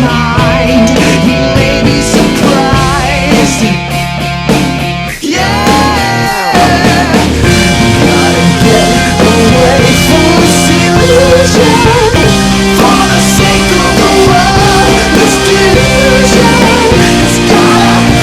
mind. He may be surprised. Yeah, gotta get away from this illusion. For the sake of the world, this delusion. It's gotta,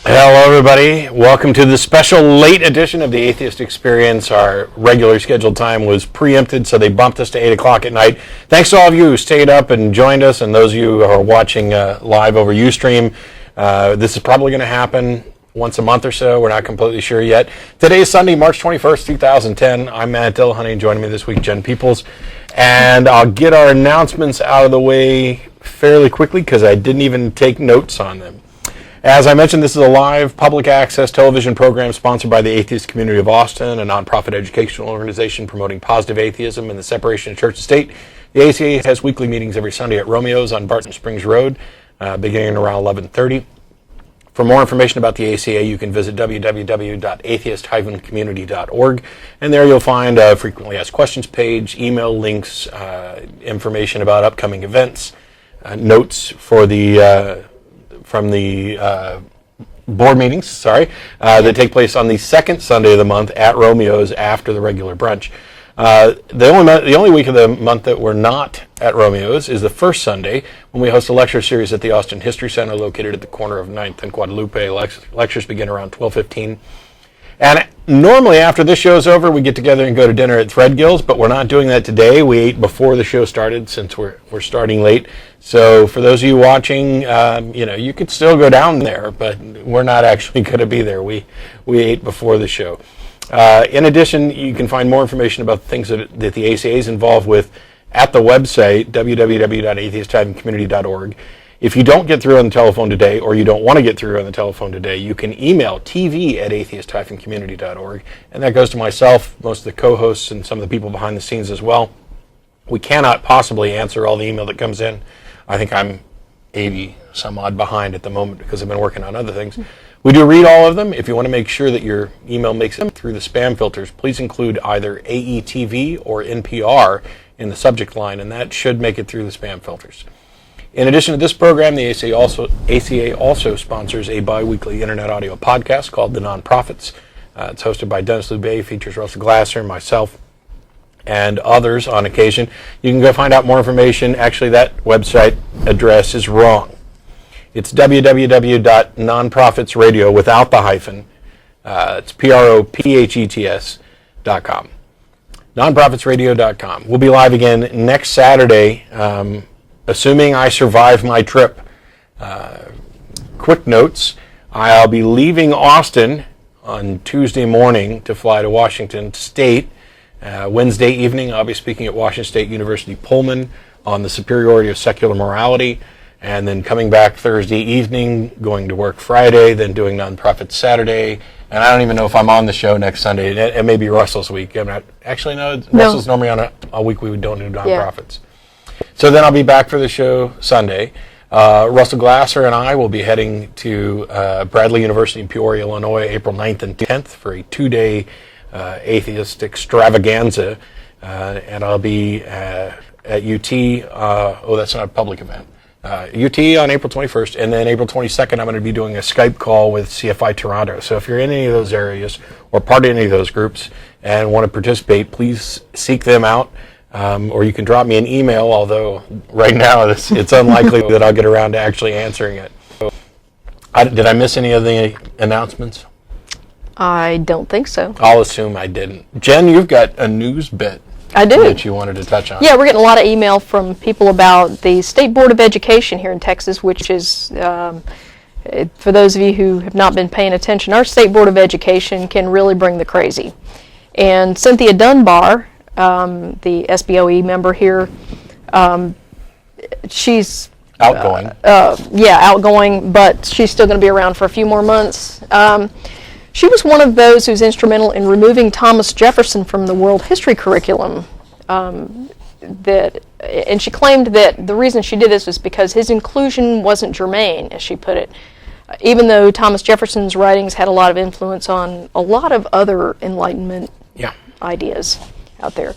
Hello everybody, welcome to the special late edition of the Atheist Experience. Our regular scheduled time was preempted, so they bumped us to 8 o'clock at night. Thanks to all of you who stayed up and joined us, and those of you who are watching live over Ustream. This is probably going to happen once a month or so. We're not completely sure yet. Today is Sunday, March 21st, 2010. I'm Matt Dillahunty, and joining me this week, Jenn Peeples. And I'll get our announcements out of the way fairly quickly because I didn't even take notes on them. As I mentioned, this is a live public access television program sponsored by the Atheist Community of Austin, a nonprofit educational organization promoting positive atheism and the separation of church and state. The ACA has weekly meetings every Sunday at Romeo's on Barton Springs Road, beginning around 11:30. For more information about the ACA, you can visit www.atheist-community.org, and there you'll find a frequently asked questions page, email links, information about upcoming events, notes for the from the board meetings, that take place on the second Sunday of the month at Romeo's after the regular brunch. The only week of the month that we're not at Romeo's is the first Sunday when we host a lecture series at the Austin History Center located at the corner of 9th and Guadalupe. Lectures begin around 12:15. And normally after this show's over, we get together and go to dinner at Threadgill's, but we're not doing that today. We ate before the show started since we're starting late. So for those of you watching, you could still go down there, but we're not actually going to be there. We ate before the show. In addition, you can find more information about the things that the ACA is involved with at the website, www.atheist-community.org. If you don't get through on the telephone today, or you don't want to get through on the telephone today, you can email tv@atheist-community.org, and that goes to myself, most of the co-hosts, and some of the people behind the scenes as well. We cannot possibly answer all the email that comes in. I think I'm 80 some odd behind at the moment because I've been working on other things. We do read all of them. If you want to make sure that your email makes it through the spam filters, please include either AETV or NPR in the subject line, and that should make it through the spam filters. In addition to this program, the ACA also sponsors a bi-weekly internet audio podcast called The Nonprofits. It's hosted by Dennis Lubay, features Russell Glasser, myself, and others on occasion. You can go find out more information. Actually, that website address is wrong. It's www.nonprofitsradio without the hyphen. It's PROPHETS.com. Nonprofitsradio.com. We'll be live again next Saturday, assuming I survive my trip. Quick notes. I'll be leaving Austin on Tuesday morning to fly to Washington State. Wednesday evening, I'll be speaking at Washington State University Pullman on the superiority of secular morality, and then coming back Thursday evening, going to work Friday, then doing Nonprofits Saturday, and I don't even know if I'm on the show next Sunday. It may be Russell's week. I'm not, actually, no. Russell's normally on a week we don't do Nonprofits. Yeah. So then I'll be back for the show Sunday. Russell Glasser and I will be heading to Bradley University in Peoria, Illinois, April 9th and 10th for a 2-day atheist extravaganza, and I'll be at UT. That's not a public event. UT on April 21st, and then April 22nd, I'm going to be doing a Skype call with CFI Toronto. So if you're in any of those areas or part of any of those groups and want to participate, please seek them out, or you can drop me an email, although right now it's unlikely that I'll get around to actually answering it. Did I miss any of the announcements? I don't think so. I'll assume I didn't. Jen, you've got a news bit. I do. That you wanted to touch on. Yeah, we're getting a lot of email from people about the State Board of Education here in Texas, which is, for those of you who have not been paying attention, our State Board of Education can really bring the crazy. And Cynthia Dunbar, the SBOE member here, she's outgoing. Outgoing, but she's still going to be around for a few more months. She was one of those who's instrumental in removing Thomas Jefferson from the world history curriculum. And she claimed that the reason she did this was because his inclusion wasn't germane, as she put it. even though Thomas Jefferson's writings had a lot of influence on a lot of other Enlightenment ideas out there.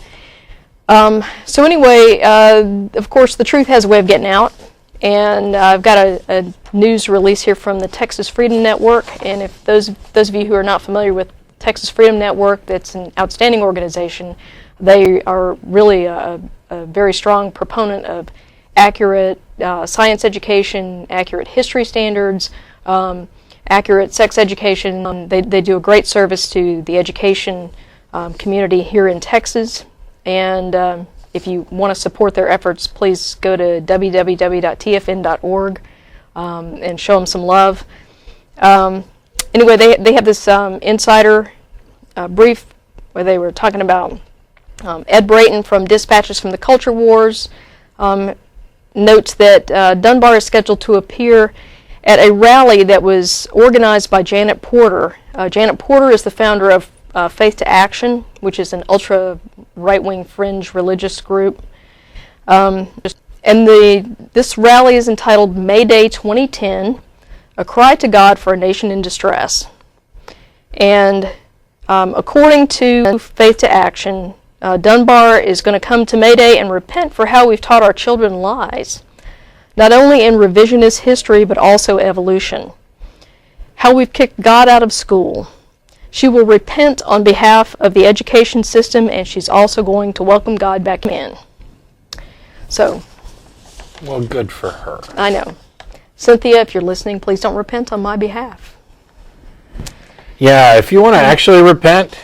So anyway, of course, the truth has a way of getting out, and I've got a news release here from the Texas Freedom Network, and if those of you who are not familiar with Texas Freedom Network, that's an outstanding organization. They are really a very strong proponent of accurate science education, accurate history standards, accurate sex education. They do a great service to the education community here in Texas. And if you want to support their efforts, please go to www.tfn.org and show them some love. Anyway, they have this insider brief where they were talking about Ed Brayton from Dispatches from the Culture Wars notes that Dunbar is scheduled to appear at a rally that was organized by Janet Porter. Janet Porter is the founder of Faith to Action, which is an ultra right-wing fringe religious group. And this rally is entitled May Day 2010, A Cry to God for a Nation in Distress. And according to Faith to Action, Dunbar is going to come to May Day and repent for how we've taught our children lies, not only in revisionist history, but also evolution. How we've kicked God out of school. She will repent on behalf of the education system, and she's also going to welcome God back in. So. Well, good for her. I know. Cynthia, if you're listening, please don't repent on my behalf. Yeah, if you want to actually repent,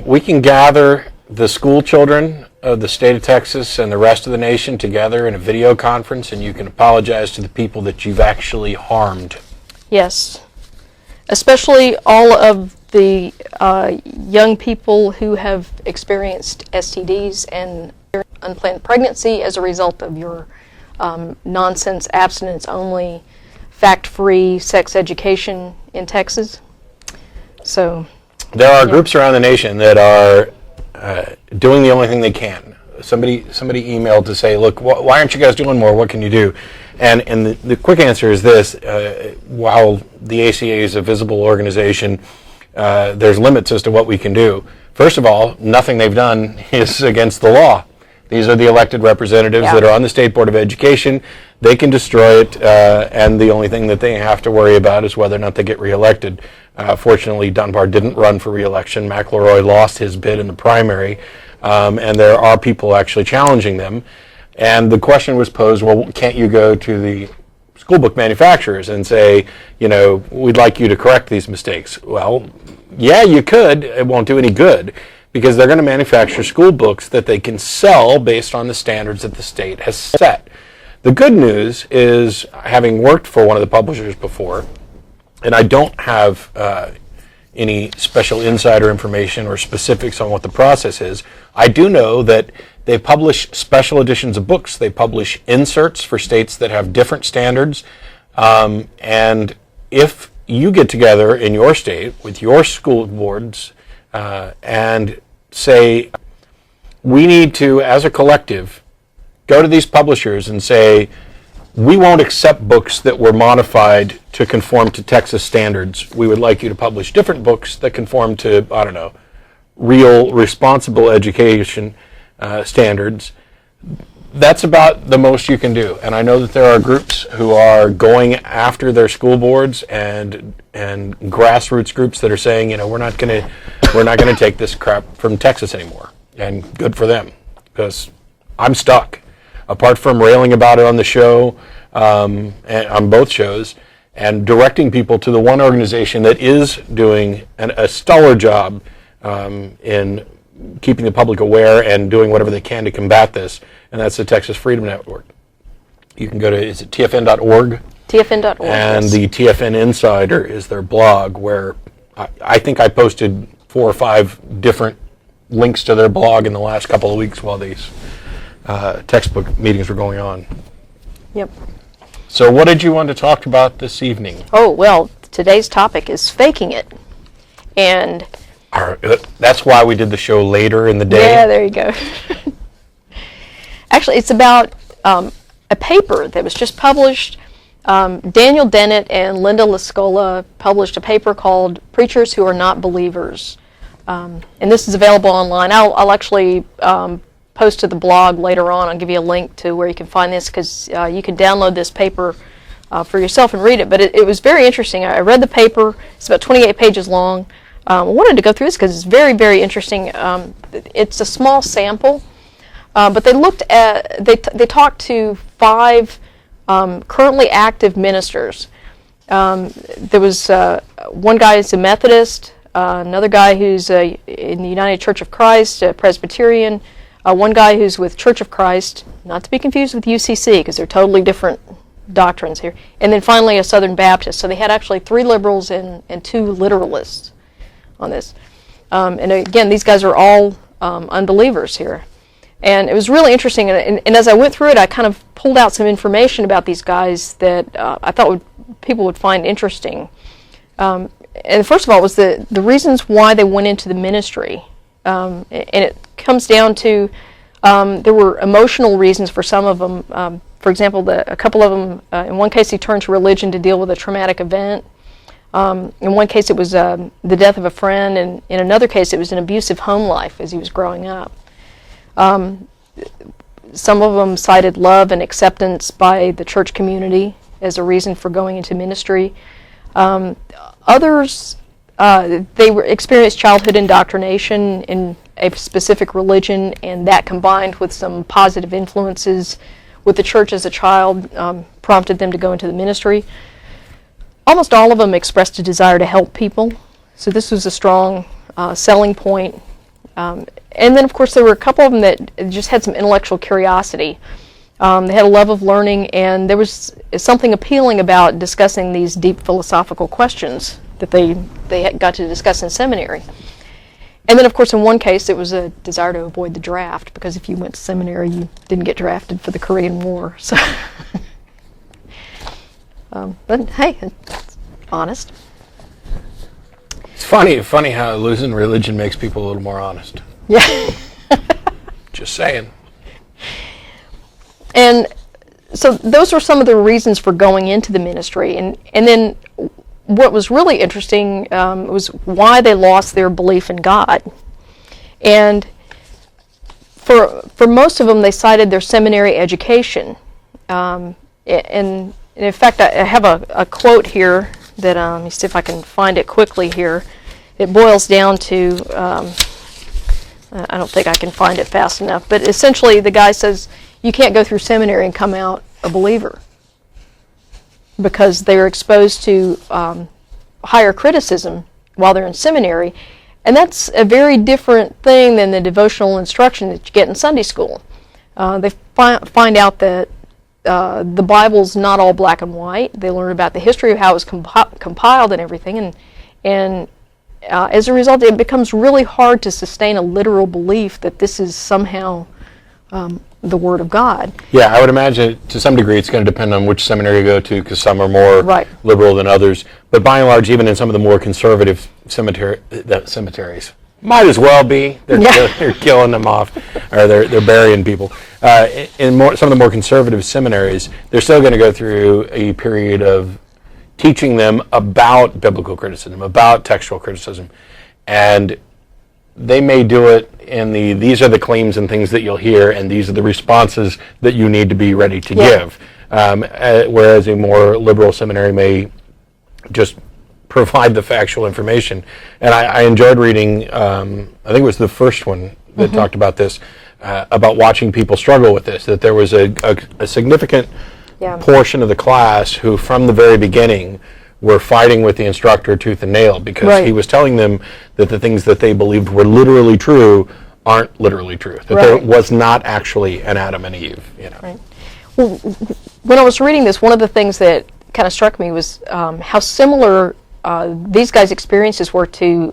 we can gather the school children of the state of Texas and the rest of the nation together in a video conference, and you can apologize to the people that you've actually harmed. Yes. Especially all of the young people who have experienced STDs and unplanned pregnancy as a result of your nonsense, abstinence-only, fact-free sex education in Texas. So there are groups around the nation that are doing the only thing they can. Somebody emailed to say, look, why aren't you guys doing more? What can you do? And the quick answer is this. While the ACA is a visible organization, there's limits as to what we can do. First of all, nothing they've done is against the law. These are the elected representatives that are on the State Board of Education. They can destroy it, and the only thing that they have to worry about is whether or not they get reelected. Fortunately, Dunbar didn't run for reelection. McElroy lost his bid in the primary, and there are people actually challenging them. And the question was posed, well, can't you go to the school book manufacturers and say, you know, we'd like you to correct these mistakes? Well, yeah, you could. It won't do any good, because they're going to manufacture school books that they can sell based on the standards that the state has set. The good news is, having worked for one of the publishers before, and I don't have any special insider information or specifics on what the process is, I do know that they publish special editions of books. They publish inserts for states that have different standards. And if you get together in your state with your school boards and say, we need to, as a collective, go to these publishers and say, we won't accept books that were modified to conform to Texas standards. We would like you to publish different books that conform to, I don't know, real responsible education standards. That's about the most you can do. And I know that there are groups who are going after their school boards and grassroots groups that are saying, you know, we're not going to take this crap from Texas anymore. And good for them, because I'm stuck. Apart from railing about it on the show, and on both shows, and directing people to the one organization that is doing a stellar job in keeping the public aware and doing whatever they can to combat this, and that's the Texas Freedom Network. You can go to, is it TFN.org? TFN.org, And yes. the TFN Insider is their blog, where I think I posted 4 or 5 different links to their blog in the last couple of weeks while these textbook meetings were going on. Yep. So what did you want to talk about this evening? Oh, well, today's topic is faking it. And That's why we did the show later in the day. yeah, there you go. Actually, it's about a paper that was just published Daniel Dennett and Linda Lascola published a paper called Preachers Who Are Not Believers. And this is available online. I'll actually post to the blog later on. I'll give you a link to where you can find this, because you can download this paper for yourself and read it. But it was very interesting. I read the paper. It's about 28 pages long. I wanted to go through this because it's very, very interesting. It's a small sample, but they looked at, they talked to 5 currently active ministers. There was one guy who's a Methodist, another guy who's in the United Church of Christ, a Presbyterian, one guy who's with Church of Christ, not to be confused with UCC, because they're totally different doctrines here, and then finally a Southern Baptist. So they had actually 3 liberals and 2 literalists on this. And again, these guys are all unbelievers here. And it was really interesting, and as I went through it, I kind of pulled out some information about these guys that I thought people would find interesting. And first of all was the reasons why they went into the ministry. And it comes down to, there were emotional reasons for some of them. For example, a couple of them, in one case he turned to religion to deal with a traumatic event. In one case it was the death of a friend, and in another case it was an abusive home life as he was growing up. Some of them cited love and acceptance by the church community as a reason for going into ministry. Others, they experienced childhood indoctrination in a specific religion, and that combined with some positive influences with the church as a child prompted them to go into the ministry. Almost all of them expressed a desire to help people, so this was a strong selling point. And then, of course, there were a couple of them that just had some intellectual curiosity. They had a love of learning, and there was something appealing about discussing these deep philosophical questions that they got to discuss in seminary. And then, of course, in one case, it was a desire to avoid the draft, because if you went to seminary, you didn't get drafted for the Korean War. So, but hey, it's honest. It's funny how losing religion makes people a little more honest. Yeah. Just saying. And so those were some of the reasons for going into the ministry. And then what was really interesting was why they lost their belief in God. And for most of them, they cited their seminary education. And in fact, I have a quote here that, let me see if I can find it quickly here. It boils down to, I don't think I can find it fast enough, but essentially the guy says, you can't go through seminary and come out a believer, because they're exposed to higher criticism while they're in seminary, and that's a very different thing than the devotional instruction that you get in Sunday school. They find out that the Bible's not all black and white. They learn about the history of how it was compiled and everything, and as a result, it becomes really hard to sustain a literal belief that this is somehow the Word of God. Yeah, I would imagine to some degree it's going to depend on which seminary you go to, because some are more liberal than others. But by and large, even in some of the more conservative cemeteries, might as well be. They're killing them off, or they're burying people. In some of the more conservative seminaries, they're still going to go through a period of teaching them about biblical criticism, about textual criticism, and they may do it in these are the claims and things that you'll hear, and these are the responses that you need to be ready to give. Whereas a more liberal seminary may just provide the factual information. And I enjoyed reading, I think it was the first one that talked about this, about watching people struggle with this, that there was a significant portion of the class who from the very beginning were fighting with the instructor tooth and nail, because he was telling them that the things that they believed were literally true aren't literally true, that there was not actually an Adam and Eve. Well, when I was reading this, one of the things that kind of struck me was how similar these guys' experiences were to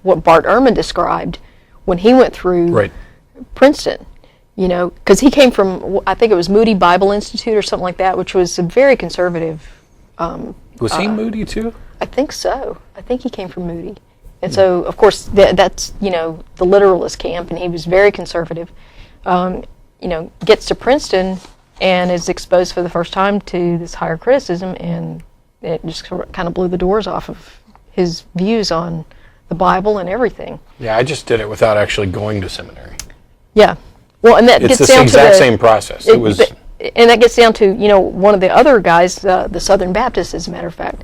what Bart Ehrman described when he went through Princeton. You know, because he came from, I think it was Moody Bible Institute or something like that, which was a very conservative. Was he Moody too? I think so. I think he came from Moody. And so, of course, that's, you know, the literalist camp, and he was very conservative. You know, gets to Princeton, and is exposed for the first time to this higher criticism, and it just kind of blew the doors off of his views on the Bible and everything. Yeah, I just did it without actually going to seminary. Yeah. Well, and that It's gets the down exact to same process. It was, and that gets down to, one of the other guys, the Southern Baptist, as a matter of fact.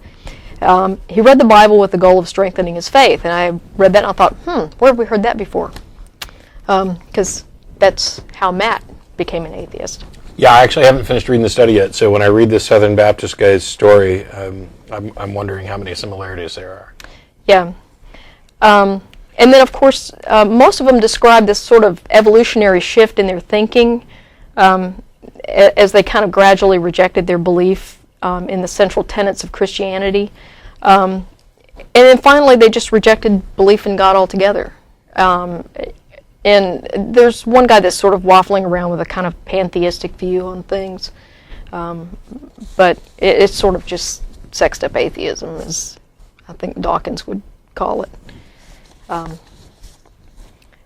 He read the Bible with the goal of strengthening his faith, and I read that and I thought, where have we heard that before? Because that's how Matt became an atheist. yeah, I actually haven't finished reading the study yet, so when I read the Southern Baptist guy's story, I'm wondering how many similarities there are. Yeah. And then, of course, most of them describe this sort of evolutionary shift in their thinking as they kind of gradually rejected their belief in the central tenets of Christianity. And then finally, they just rejected belief in God altogether. And there's one guy that's sort of waffling around with a kind of pantheistic view on things. But it's sort of just sexed up atheism, as I think Dawkins would call it. And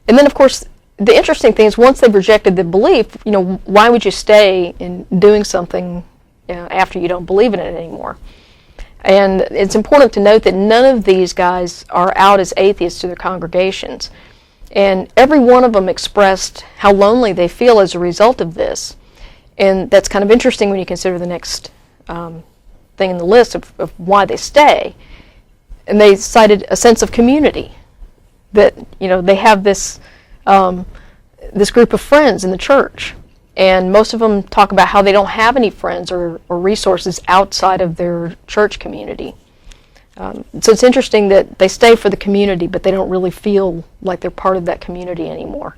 then, of course, the interesting thing is once they've rejected the belief, why would you stay in doing something after you don't believe in it anymore? And it's important to note that none of these guys are out as atheists to their congregations. And every one of them expressed how lonely they feel as a result of this. And that's kind of interesting when you consider the next thing in the list of why they stay. And they cited a sense of community. That, they have this this group of friends in the church. And most of them talk about how they don't have any friends or resources outside of their church community. So it's interesting that they stay for the community, but they don't really feel like they're part of that community anymore.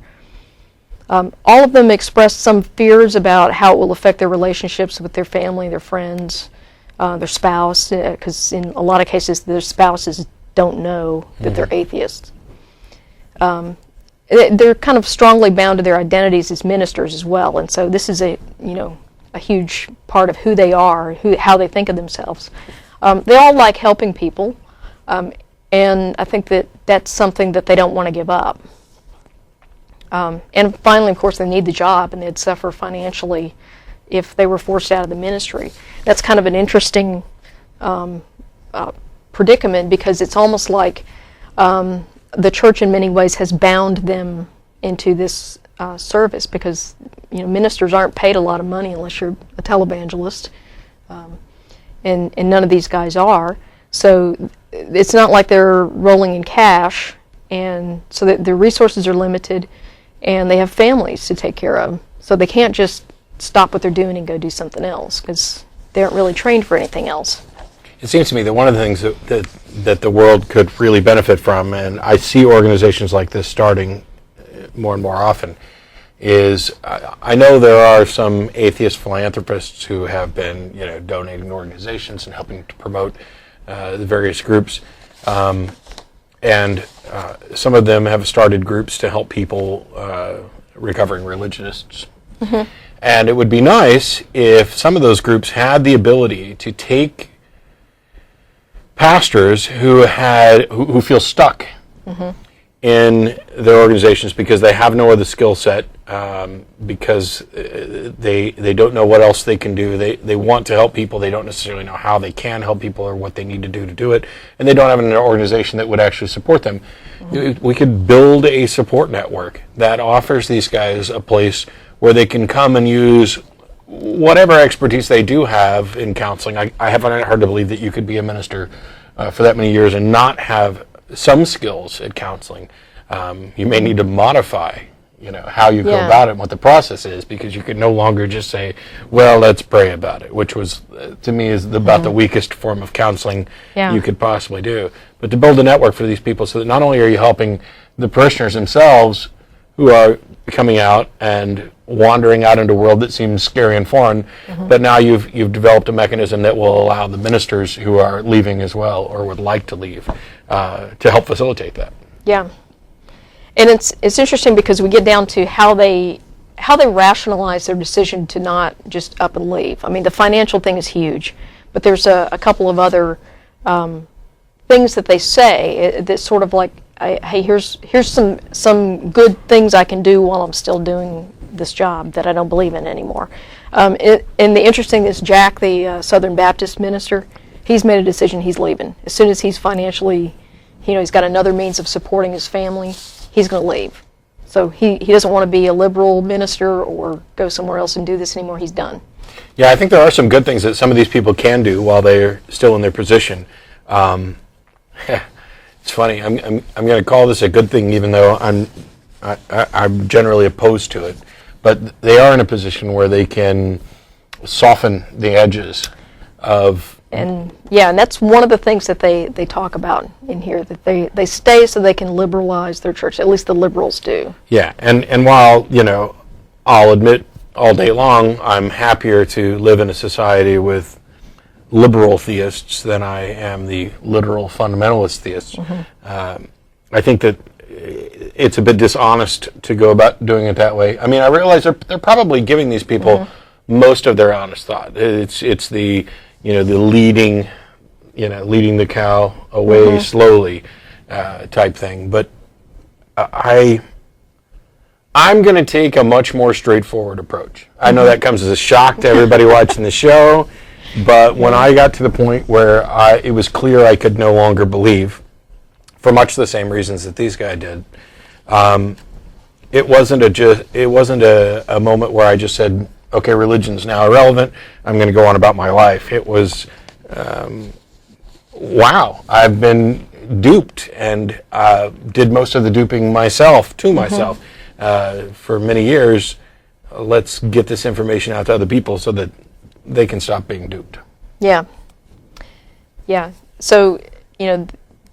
All of them express some fears about how it will affect their relationships with their family, their friends, their spouse, because in a lot of cases their spouses don't know that they're atheists. They're kind of strongly bound to their identities as ministers as well, and so this is a huge part of who they are, how they think of themselves. They all like helping people, and I think that that's something that they don't want to give up. And finally, of course, they need the job, and they'd suffer financially if they were forced out of the ministry. That's kind of an interesting predicament, because it's almost like the church in many ways has bound them into this service, because ministers aren't paid a lot of money unless you're a televangelist, and none of these guys are. So it's not like they're rolling in cash, and so that their resources are limited, and they have families to take care of. So they can't just stop what they're doing and go do something else, because they aren't really trained for anything else. It seems to me that one of the things that the world could really benefit from, and I see organizations like this starting more and more often, is I know there are some atheist philanthropists who have been donating to organizations and helping to promote the various groups, and some of them have started groups to help people, recovering religionists. Mm-hmm. And it would be nice if some of those groups had the ability to take pastors who feel stuck in their organizations because they have no other skill set, because they don't know what else they can do. They want to help people. They don't necessarily know how they can help people or what they need to do it, and they don't have an organization that would actually support them. We could build a support network that offers these guys a place where they can come and use whatever expertise they do have in counseling. I have it hard to believe that you could be a minister for that many years and not have some skills at counseling. You may need to modify, how you go about it and what the process is, because you could no longer just say, well, let's pray about it, which was, to me, is about the weakest form of counseling you could possibly do. But to build a network for these people so that not only are you helping the parishioners themselves who are coming out and wandering out into a world that seems scary and foreign, but now you've developed a mechanism that will allow the ministers who are leaving as well or would like to leave to help facilitate that. Yeah. And it's interesting because we get down to how they rationalize their decision to not just up and leave. I mean, the financial thing is huge, but there's a couple of other things that they say that's sort of like, hey, here's some good things I can do while I'm still doing this job that I don't believe in anymore. And the interesting is Jack, the Southern Baptist minister, he's made a decision he's leaving. As soon as he's financially, he's got another means of supporting his family, he's going to leave. So he doesn't want to be a liberal minister or go somewhere else and do this anymore. He's done. Yeah, I think there are some good things that some of these people can do while they're still in their position. It's funny. I'm going to call this a good thing, even though I'm generally opposed to it. But they are in a position where they can soften the edges of. And that's one of the things that they talk about in here, that they stay so they can liberalize their church. At least the liberals do. Yeah, and while, I'll admit all day long I'm happier to live in a society with liberal theists than I am the literal fundamentalist theists. Mm-hmm. I think that it's a bit dishonest to go about doing it that way. I mean, I realize they're probably giving these people mm-hmm. most of their honest thought. It's the the leading the cow away mm-hmm. slowly type thing. But I'm going to take a much more straightforward approach. I know that comes as a shock to everybody watching the show, but when I got to the point where it was clear I could no longer believe, for much the same reasons that these guys did, it wasn't a moment where I just said, okay, religion's now irrelevant, I'm going to go on about my life. It was, wow, I've been duped and did most of the duping myself, to myself. For many years. Let's get this information out to other people so that they can stop being duped. Yeah. So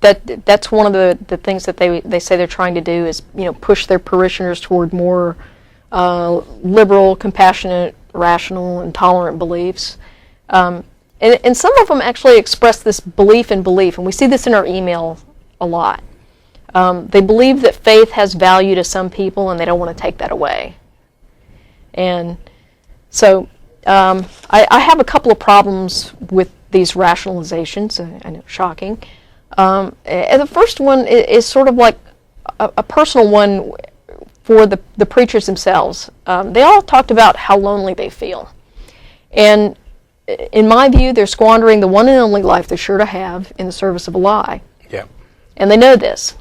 that's one of the things that they say they're trying to do is push their parishioners toward more liberal, compassionate, rational, and tolerant beliefs. And some of them actually express this belief in belief, and we see this in our email a lot. They believe that faith has value to some people, and they don't want to take that away. And so I have a couple of problems with these rationalizations. I know, shocking. And the first one is sort of like a personal one for the preachers themselves. They all talked about how lonely they feel. And in my view, they're squandering the one and only life they're sure to have in the service of a lie. Yeah. And they know this.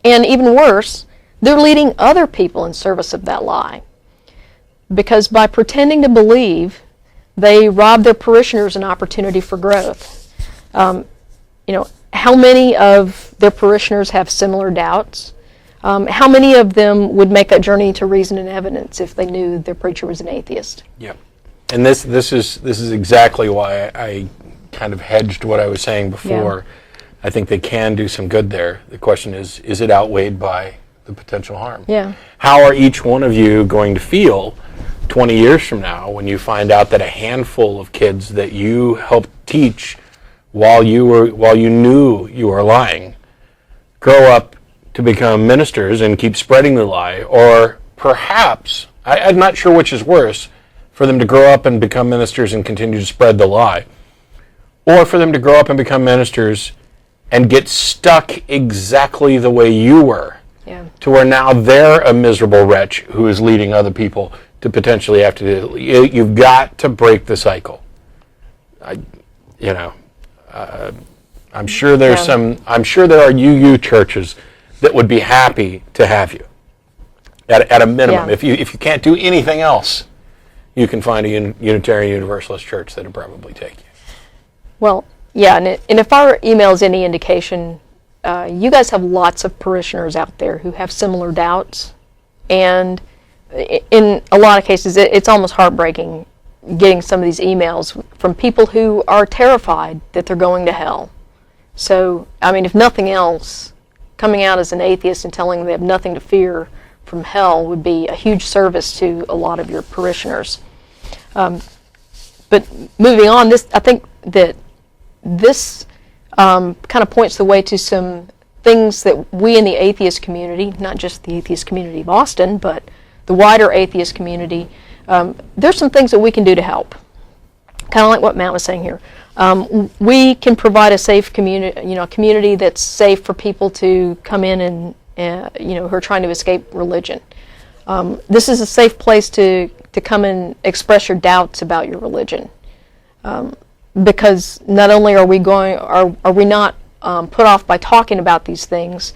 And even worse, they're leading other people in service of that lie. Because by pretending to believe, they rob their parishioners an opportunity for growth. How many of their parishioners have similar doubts? How many of them would make that journey to reason and evidence if they knew their preacher was an atheist? Yeah. And this is exactly why I kind of hedged what I was saying before. Yeah. I think they can do some good there. The question is it outweighed by the potential harm? Yeah. How are each one of you going to feel 20 years from now when you find out that a handful of kids that you helped teach while you knew you were lying grow up to become ministers and keep spreading the lie? Or perhaps, I'm not sure which is worse, for them to grow up and become ministers and continue to spread the lie, or for them to grow up and become ministers and get stuck exactly the way you were, to where now they're a miserable wretch who is leading other people to potentially have to do. You've got to break the cycle. I'm sure there's I'm sure there are UU churches that would be happy to have you. At a minimum, if you can't do anything else, you can find a Unitarian Universalist church that would probably take you. Well, yeah, and if our email is any indication, you guys have lots of parishioners out there who have similar doubts, and in a lot of cases, it's almost heartbreaking getting some of these emails from people who are terrified that they're going to hell. So, I mean, if nothing else, coming out as an atheist and telling them they have nothing to fear from hell would be a huge service to a lot of your parishioners. But moving on, I think that this kind of points the way to some things that we in the atheist community, not just the atheist community of Austin, but the wider atheist community, there's some things that we can do to help. Kind of like what Matt was saying here. We can provide a safe community, a community that's safe for people to come in and, who are trying to escape religion. This is a safe place to come and express your doubts about your religion. Because not only are we not put off by talking about these things,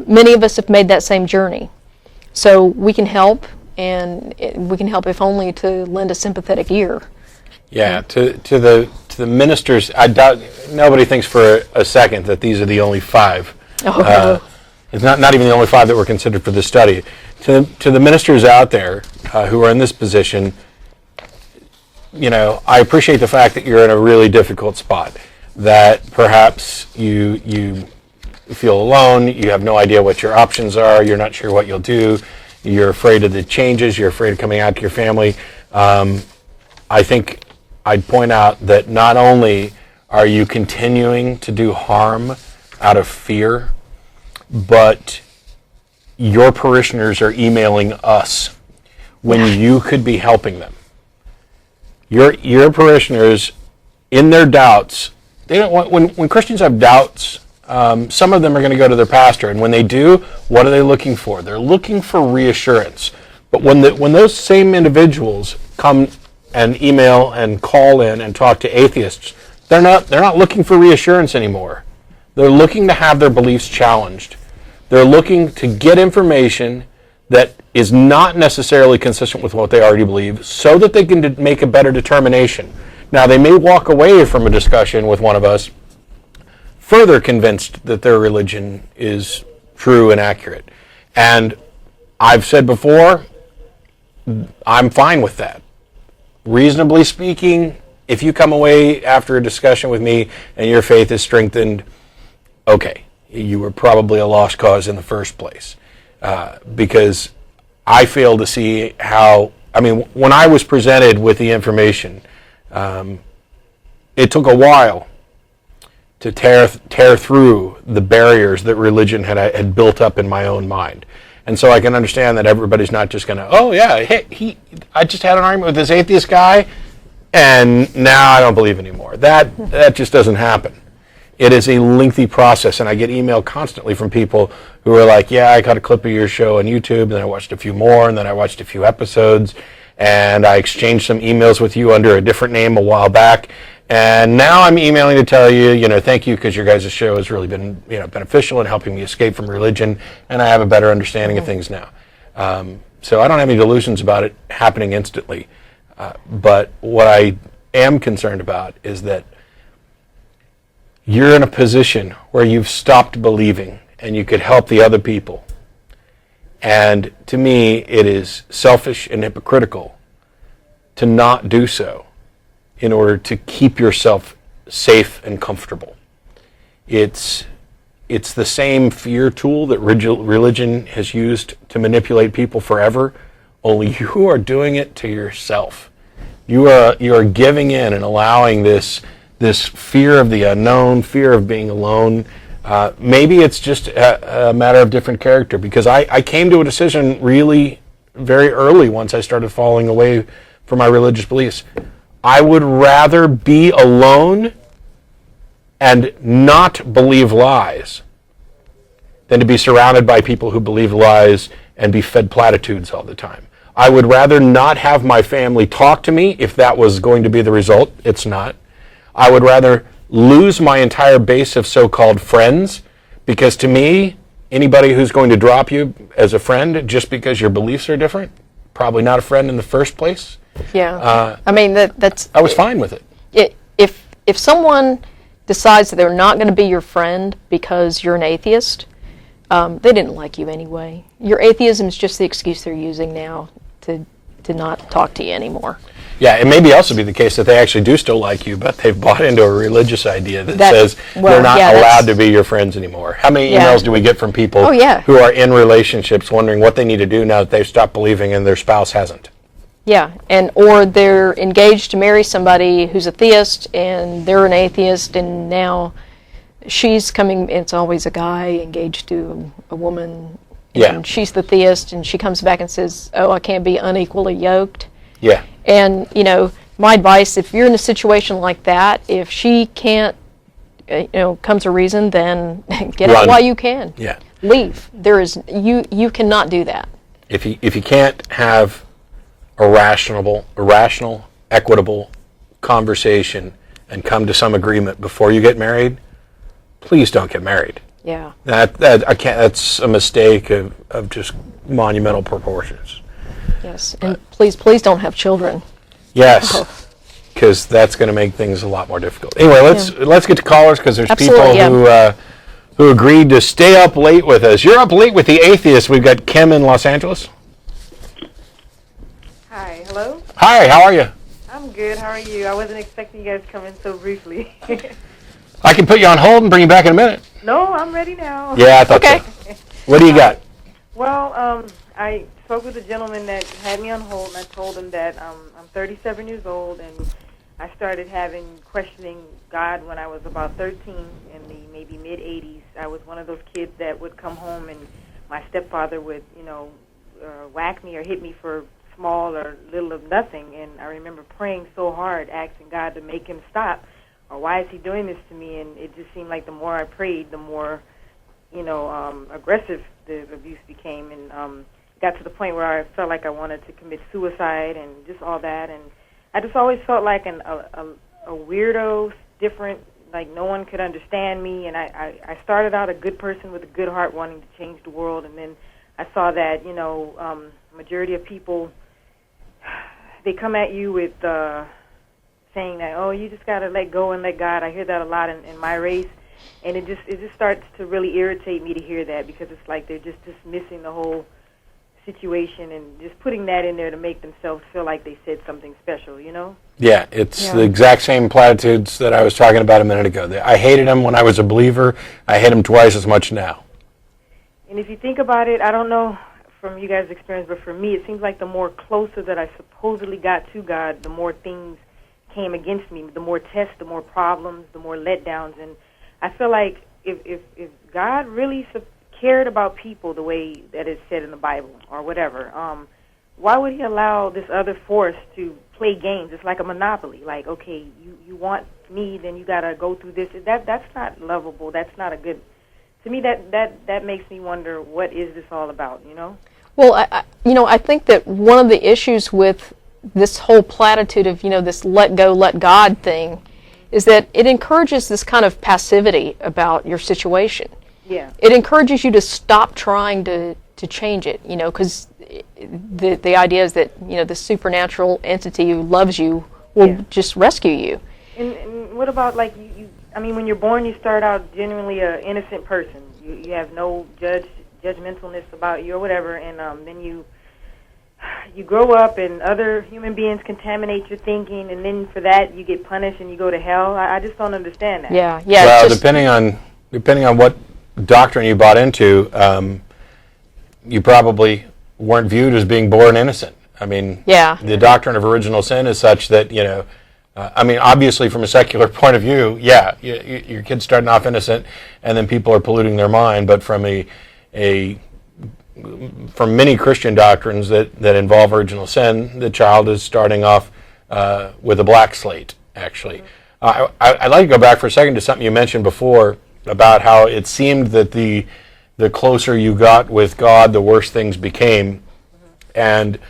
many of us have made that same journey. So we can help, and we can help if only to lend a sympathetic ear. Yeah, to the ministers, I doubt nobody thinks for a second that these are the only 5. It's not even the only 5 that were considered for this study. To the ministers out there who are in this position, I appreciate the fact that you're in a really difficult spot, that perhaps you feel alone, you have no idea what your options are, you're not sure what you'll do, you're afraid of the changes, you're afraid of coming out to your family. I think I'd point out that not only are you continuing to do harm out of fear, but your parishioners are emailing us when you could be helping them. Your parishioners, in their doubts, they don't want, when Christians have doubts, some of them are going to go to their pastor, and when they do, what are they looking for? They're looking for reassurance. But when those same individuals come and email and call in and talk to atheists, they're not looking for reassurance anymore. They're looking to have their beliefs challenged. They're looking to get information that is not necessarily consistent with what they already believe, so that they can make a better determination. Now, they may walk away from a discussion with one of us further convinced that their religion is true and accurate. And I've said before, I'm fine with that. Reasonably speaking, if you come away after a discussion with me and your faith is strengthened, okay, you were probably a lost cause in the first place. Because I fail to see how, when I was presented with the information, it took a while to tear through the barriers that religion had built up in my own mind. And so I can understand that everybody's not just going to, oh yeah, hey, I just had an argument with this atheist guy, and now I don't believe anymore. That just doesn't happen. It is a lengthy process, and I get email constantly from people who are like, yeah, I caught a clip of your show on YouTube, and then I watched a few more, and then I watched a few episodes, and I exchanged some emails with you under a different name a while back, and now I'm emailing to tell you, thank you, because your guys' show has really been, beneficial in helping me escape from religion, and I have a better understanding of things now. So I don't have any delusions about it happening instantly. But what I am concerned about is that you're in a position where you've stopped believing and you could help the other people. And to me, it is selfish and hypocritical to not do so in order to keep yourself safe and comfortable. It's the same fear tool that religion has used to manipulate people forever, only you are doing it to yourself. You are giving in and allowing this fear of the unknown, fear of being alone. Maybe it's just a matter of different character, because I came to a decision really very early once I started falling away from my religious beliefs. I would rather be alone and not believe lies than to be surrounded by people who believe lies and be fed platitudes all the time. I would rather not have my family talk to me if that was going to be the result. It's not. I would rather lose my entire base of so-called friends, because to me, anybody who's going to drop you as a friend just because your beliefs are different, probably not a friend in the first place. Yeah. That's... I was fine with it. If someone decides that they're not going to be your friend because you're an atheist, they didn't like you anyway. Your atheism is just the excuse they're using now to not talk to you anymore. Yeah, it may also be the case that they actually do still like you, but they've bought into a religious idea that says they're not allowed to be your friends anymore. How many emails do we get from people who are in relationships wondering what they need to do now that they've stopped believing and their spouse hasn't? Yeah, or they're engaged to marry somebody who's a theist and they're an atheist, and now she's coming, it's always a guy engaged to a woman, and she's the theist, and she comes back and says, oh, I can't be unequally yoked. Yeah. And, my advice, if you're in a situation like that, if she can't, come to reason, then get out while you can. Yeah. Leave. You cannot do that. if you can't have a rational, equitable conversation and come to some agreement before you get married, please don't get married. Yeah. That I can't. That's a mistake of just monumental proportions. Yes, and please don't have children. Yes, because that's going to make things a lot more difficult. Anyway, let's get to callers, because there's Absolutely, people who agreed to stay up late with us. You're up late with the Atheists. We've got Kim in Los Angeles. Hi, hello? Hi, how are you? I'm good, how are you? I wasn't expecting you guys to come in so briefly. I can put you on hold and bring you back in a minute. No, I'm ready now. Yeah, I thought Okay. so. What do you got? Well, I spoke with a gentleman that had me on hold, and I told him that I'm 37 years old, and I started questioning God when I was about 13 in the maybe mid-'80s. I was one of those kids that would come home and my stepfather would, whack me or hit me for small or little of nothing, and I remember praying so hard, asking God to make him stop, or why is he doing this to me? And it just seemed like the more I prayed, the more, aggressive the abuse became, and got to the point where I felt like I wanted to commit suicide and just all that, and I just always felt like a weirdo, different, like no one could understand me, and I started out a good person with a good heart wanting to change the world, and then I saw that, majority of people, they come at you with saying that, oh, you just got to let go and let God. I hear that a lot in my race, and it just starts to really irritate me to hear that, because it's like they're just dismissing the whole situation and just putting that in there to make themselves feel like they said something special, Yeah, it's the exact same platitudes that I was talking about a minute ago. I hated him when I was a believer. I hate him twice as much now. And if you think about it, I don't know from you guys' experience, but for me, it seems like the more closer that I supposedly got to God, the more things came against me, the more tests, the more problems, the more letdowns. And I feel like if God really cared about people the way that it's said in the Bible or whatever, why would he allow this other force to play games? It's like a monopoly. Like, okay, you want me, then you got to go through this. That's not lovable. That's not a good... To me, that makes me wonder, what is this all about, Well, I think that one of the issues with this whole platitude of, this let go, let God thing is that it encourages this kind of passivity about your situation. Yeah. It encourages you to stop trying to change it, because the idea is that, the supernatural entity who loves you will just rescue you. And what about, like, when you're born, you start out genuinely an innocent person. You have no judgmentalness about you or whatever, and then you grow up and other human beings contaminate your thinking, and then for that you get punished and you go to hell. I just don't understand that. Yeah. Well, depending on what doctrine you bought into, you probably weren't viewed as being born innocent. The doctrine of original sin is such that, obviously from a secular point of view, your kid's starting off innocent and then people are polluting their mind, but from from many Christian doctrines that involve original sin, the child is starting off with a black slate, actually. I'd like to go back for a second to something you mentioned before about how it seemed that the closer you got with God, the worse things became. And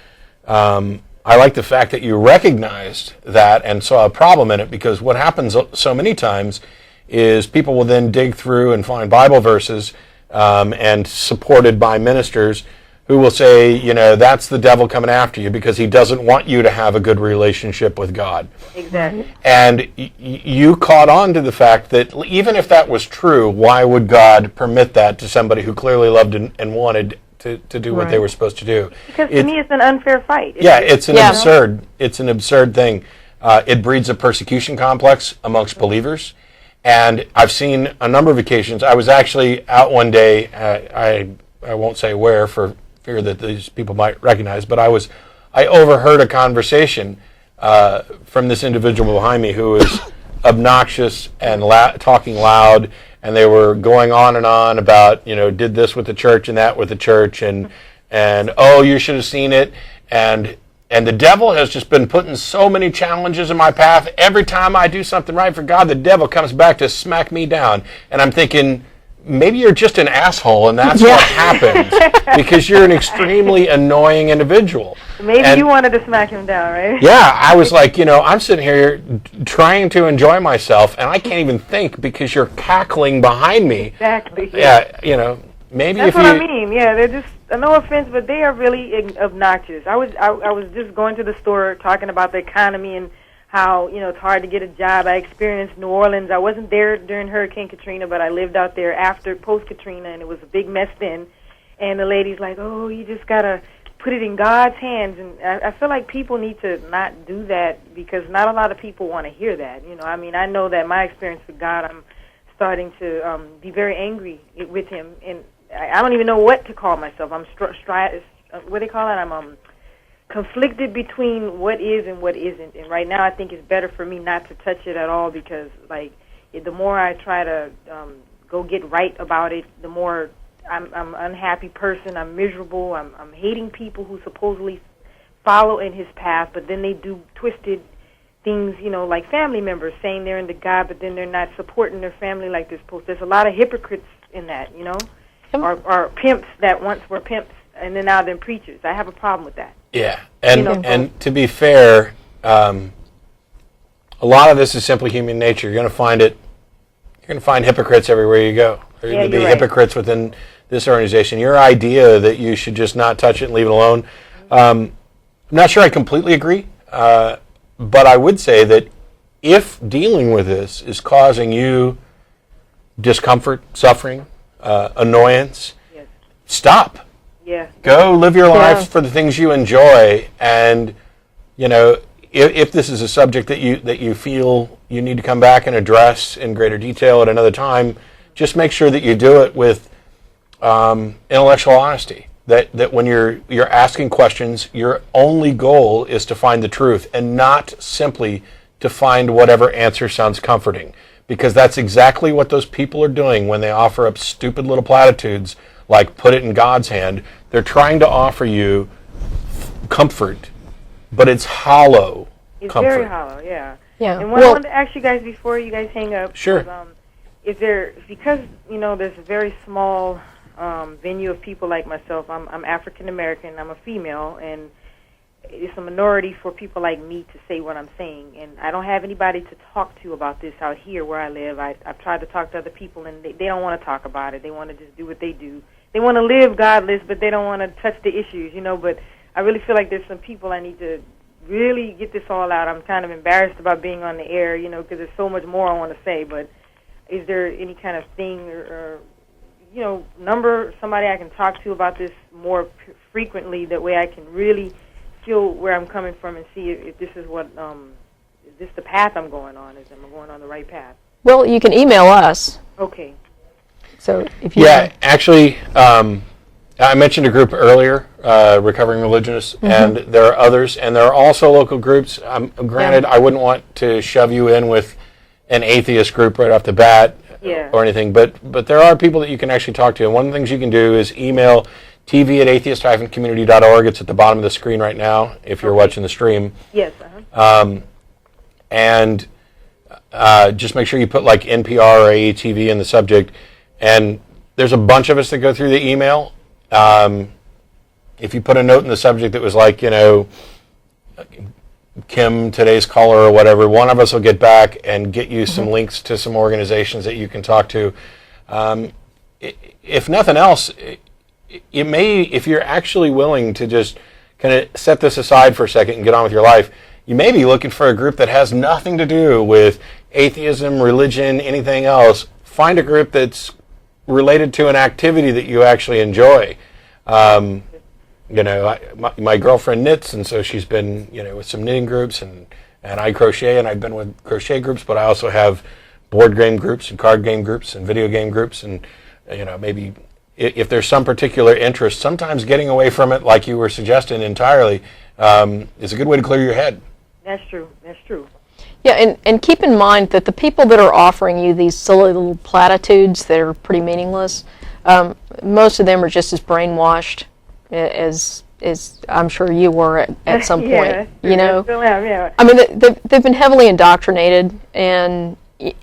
I like the fact that you recognized that and saw a problem in it, because what happens so many times is people will then dig through and find Bible verses and supported by ministers who will say, that's the devil coming after you because he doesn't want you to have a good relationship with God. Exactly. And you caught on to the fact that even if that was true, why would God permit that to somebody who clearly loved and wanted to do what they were supposed to do? Because to me, it's an unfair fight. It's an absurd thing. It breeds a persecution complex amongst believers. And I've seen a number of occasions. I was actually out one day, I won't say where for fear that these people might recognize, but I overheard a conversation from this individual behind me who was obnoxious and talking loud, and they were going on and on about, did this with the church and that with the church, and oh, you should have seen it, and the devil has just been putting so many challenges in my path. Every time I do something right for God, the devil comes back to smack me down. And I'm thinking, maybe you're just an asshole, and that's what happens because you're an extremely annoying individual. Maybe you wanted to smack him down, right? Yeah, I was like, I'm sitting here trying to enjoy myself, and I can't even think because you're cackling behind me. Exactly. Yeah, maybe that's if what I mean. Yeah, they're just, no offense, but they are really obnoxious. I was just going to the store talking about the economy and how, it's hard to get a job. I experienced New Orleans. I wasn't there during Hurricane Katrina, but I lived out there post-Katrina, and it was a big mess then. And the lady's like, oh, you just got to put it in God's hands. And I feel like people need to not do that because not a lot of people want to hear that. I know that my experience with God, I'm starting to be very angry with him. And I don't even know what to call myself. I'm what do they call it? I'm conflicted between what is and what isn't, and right now I think it's better for me not to touch it at all because, the more I try to go get right about it, the more I'm an unhappy person. I'm miserable. I'm hating people who supposedly follow in his path, but then they do twisted things, like family members saying they're into God, but then they're not supporting their family like they're supposed to. There's a lot of hypocrites in that, or pimps that once were pimps and then now they're preachers. I have a problem with that. Yeah, and to be fair, a lot of this is simply human nature. You're going to find it. You're going to find hypocrites everywhere you go. There are going to be hypocrites within this organization. Your idea that you should just not touch it and leave it alone, I'm not sure I completely agree, but I would say that if dealing with this is causing you discomfort, suffering, annoyance, stop. Yeah. Go live your life for the things you enjoy, and if this is a subject that you feel you need to come back and address in greater detail at another time, just make sure that you do it with intellectual honesty. That when you're asking questions, your only goal is to find the truth and not simply to find whatever answer sounds comforting, because that's exactly what those people are doing when they offer up stupid little platitudes like put it in God's hand. They're trying to offer you comfort, but it's hollow comfort. It's very hollow, yeah. Yeah. And what I wanted to ask you guys before you guys hang up, sure. Was, because there's a very small venue of people like myself. I'm African American. I'm a female, and it's a minority for people like me to say what I'm saying. And I don't have anybody to talk to about this out here where I live. I've tried to talk to other people, and they don't want to talk about it. They want to just do what they do. They want to live godless, but they don't want to touch the issues, But I really feel like there's some people I need to really get this all out. I'm kind of embarrassed about being on the air, because there's so much more I want to say. But is there any kind of thing or number, somebody I can talk to about this more frequently, that way I can really feel where I'm coming from and see if this is what, is this the path I'm going on? Am I going on the right path? Well, you can email us. Okay. So if you actually, I mentioned a group earlier, Recovering Religionists, and there are others, and there are also local groups. Granted, I wouldn't want to shove you in with an atheist group right off the bat or anything, but there are people that you can actually talk to, and one of the things you can do is email tv@atheist-community.org. It's at the bottom of the screen right now if you're watching the stream. Yes. And just make sure you put like NPR or AETV in the subject. And there's a bunch of us that go through the email. If you put a note in the subject that was like, Kim, today's caller or whatever, one of us will get back and get you some links to some organizations that you can talk to. If nothing else, it may, if you're actually willing to just kind of set this aside for a second and get on with your life, you may be looking for a group that has nothing to do with atheism, religion, anything else. Find a group that's related to an activity that you actually enjoy. My girlfriend knits, and so she's been, with some knitting groups, and I crochet, and I've been with crochet groups, but I also have board game groups and card game groups and video game groups, and, maybe if there's some particular interest, sometimes getting away from it, like you were suggesting entirely, is a good way to clear your head. That's true. Yeah, and keep in mind that the people that are offering you these silly little platitudes that are pretty meaningless, most of them are just as brainwashed as I'm sure you were at some point. I still am, yeah. I mean, they've been heavily indoctrinated, and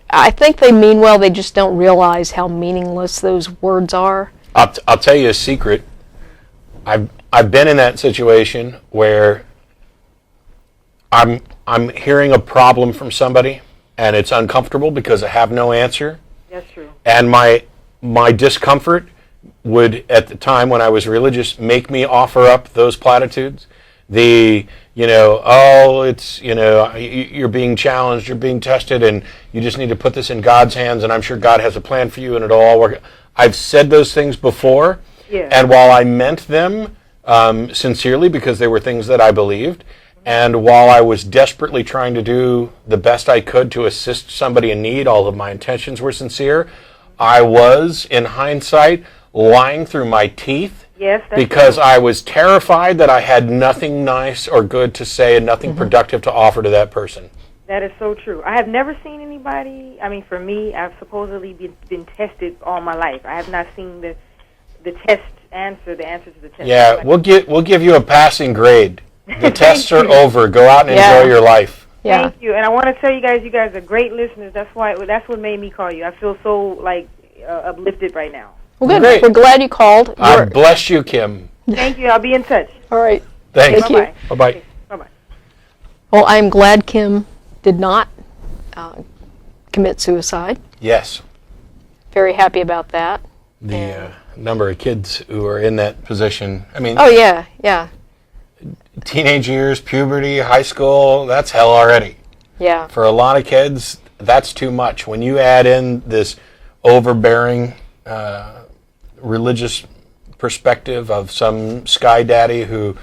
I think they mean well, they just don't realize how meaningless those words are. I'll tell you a secret. I've been in that situation where I'm hearing a problem from somebody, and it's uncomfortable because I have no answer. That's true. And my discomfort would, at the time when I was religious, make me offer up those platitudes. You're being challenged, you're being tested, and you just need to put this in God's hands, and I'm sure God has a plan for you, and it'll all work. I've said those things before, and while I meant them sincerely because they were things that I believed, and while I was desperately trying to do the best I could to assist somebody in need, all of my intentions were sincere, I was, in hindsight, lying through my teeth. Yes, that's because true. I was terrified that I had nothing nice or good to say and nothing productive to offer to that person. That is so true. I have never seen anybody, for me, I've supposedly been tested all my life. I have not seen the answer to the test. Yeah, we'll give you a passing grade. The tests are over. Go out and enjoy your life. Yeah. Thank you. And I want to tell you guys are great listeners. That's what made me call you. I feel so uplifted right now. Well, good. Great. We're glad you called. I bless you, Kim. Thank you. I'll be in touch. All right. Thanks. Thank you. Bye-bye. Okay. Bye-bye. Well, I am glad Kim did not commit suicide. Yes. Very happy about that. The number of kids who are in that position. Oh, yeah. Teenage years, puberty, high school, that's hell already. Yeah. For a lot of kids, that's too much. When you add in this overbearing religious perspective of some sky daddy who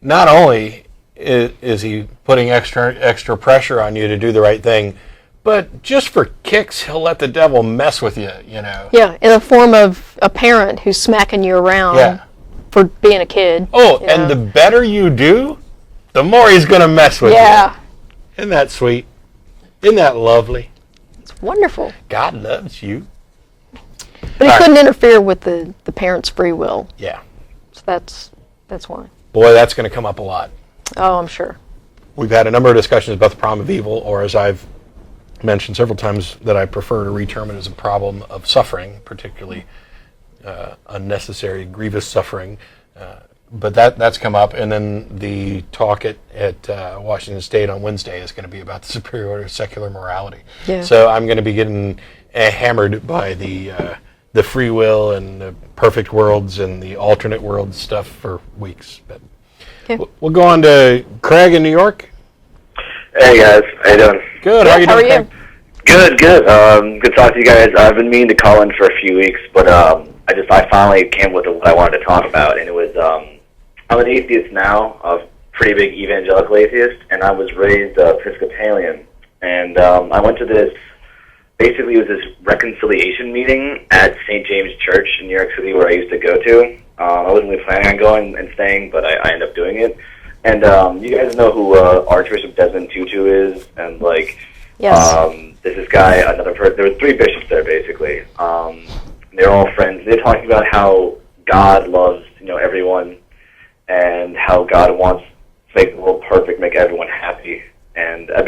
not only is he putting extra pressure on you to do the right thing, but just for kicks, he'll let the devil mess with you, Yeah, in the form of a parent who's smacking you around for being a kid. Oh, and the better you do, the more he's going to mess with you. Yeah. Isn't that sweet? Isn't that lovely? It's wonderful. God loves you. But he couldn't interfere with the parents' free will. Yeah. So that's why. Boy, that's going to come up a lot. Oh, I'm sure. We've had a number of discussions about the problem of evil, or as I've mentioned several times, that I prefer to reterm it as a problem of suffering, particularly unnecessary, grievous suffering. But that's come up, and then the talk at Washington State on Wednesday is going to be about the superior order of secular morality. Yeah. So I'm going to be getting hammered by the free will and the perfect worlds and the alternate worlds stuff for weeks. But we'll go on to Craig in New York. Hey guys, how you doing? Good. How are you doing, Craig? Good. Good to talk to you guys. I've been meaning to call in for a few weeks, but I finally came with what I wanted to talk about, and it was I'm an atheist now, a pretty big evangelical atheist, and I was raised Episcopalian, and I went to this. Basically, it was this reconciliation meeting at St. James Church in New York City where I used to go to. I wasn't really planning on going and staying, but I ended up doing it. And you guys know who Archbishop Desmond Tutu is, and Yes. There's this guy, another person. There were three bishops there, basically. They're all friends. They're talking about how God loves, everyone, and how God wants to make the world perfect, make everyone happy. And I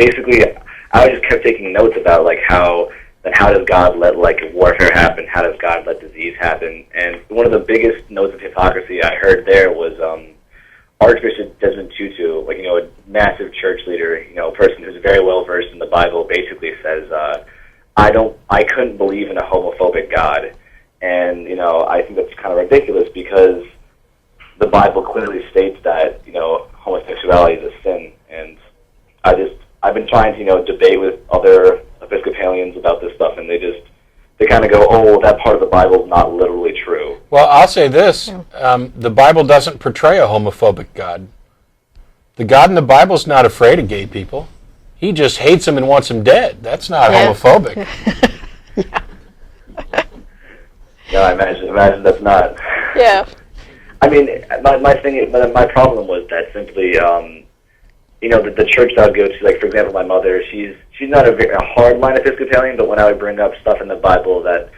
just kept taking notes about how does God let warfare happen? How does God let disease happen? And one of the biggest notes of hypocrisy I heard there was Archbishop Desmond Tutu, a massive church leader, a person who's very well versed in the Bible, basically says, I couldn't believe in a homophobic God. And, I think that's kind of ridiculous because the Bible clearly states that, homosexuality is a sin. And I've been trying to, debate with other Episcopalians about this stuff, and they kind of go, oh, well, that part of the Bible is not literally true. Well, I'll say this. The Bible doesn't portray a homophobic God. The God in the Bible is not afraid of gay people. He just hates them and wants them dead. That's not homophobic. No, I imagine that's not. Yeah. I mean, my problem was that simply, the church I would go to, for example, my mother, she's not a hardline Episcopalian, but when I would bring up stuff in the Bible that,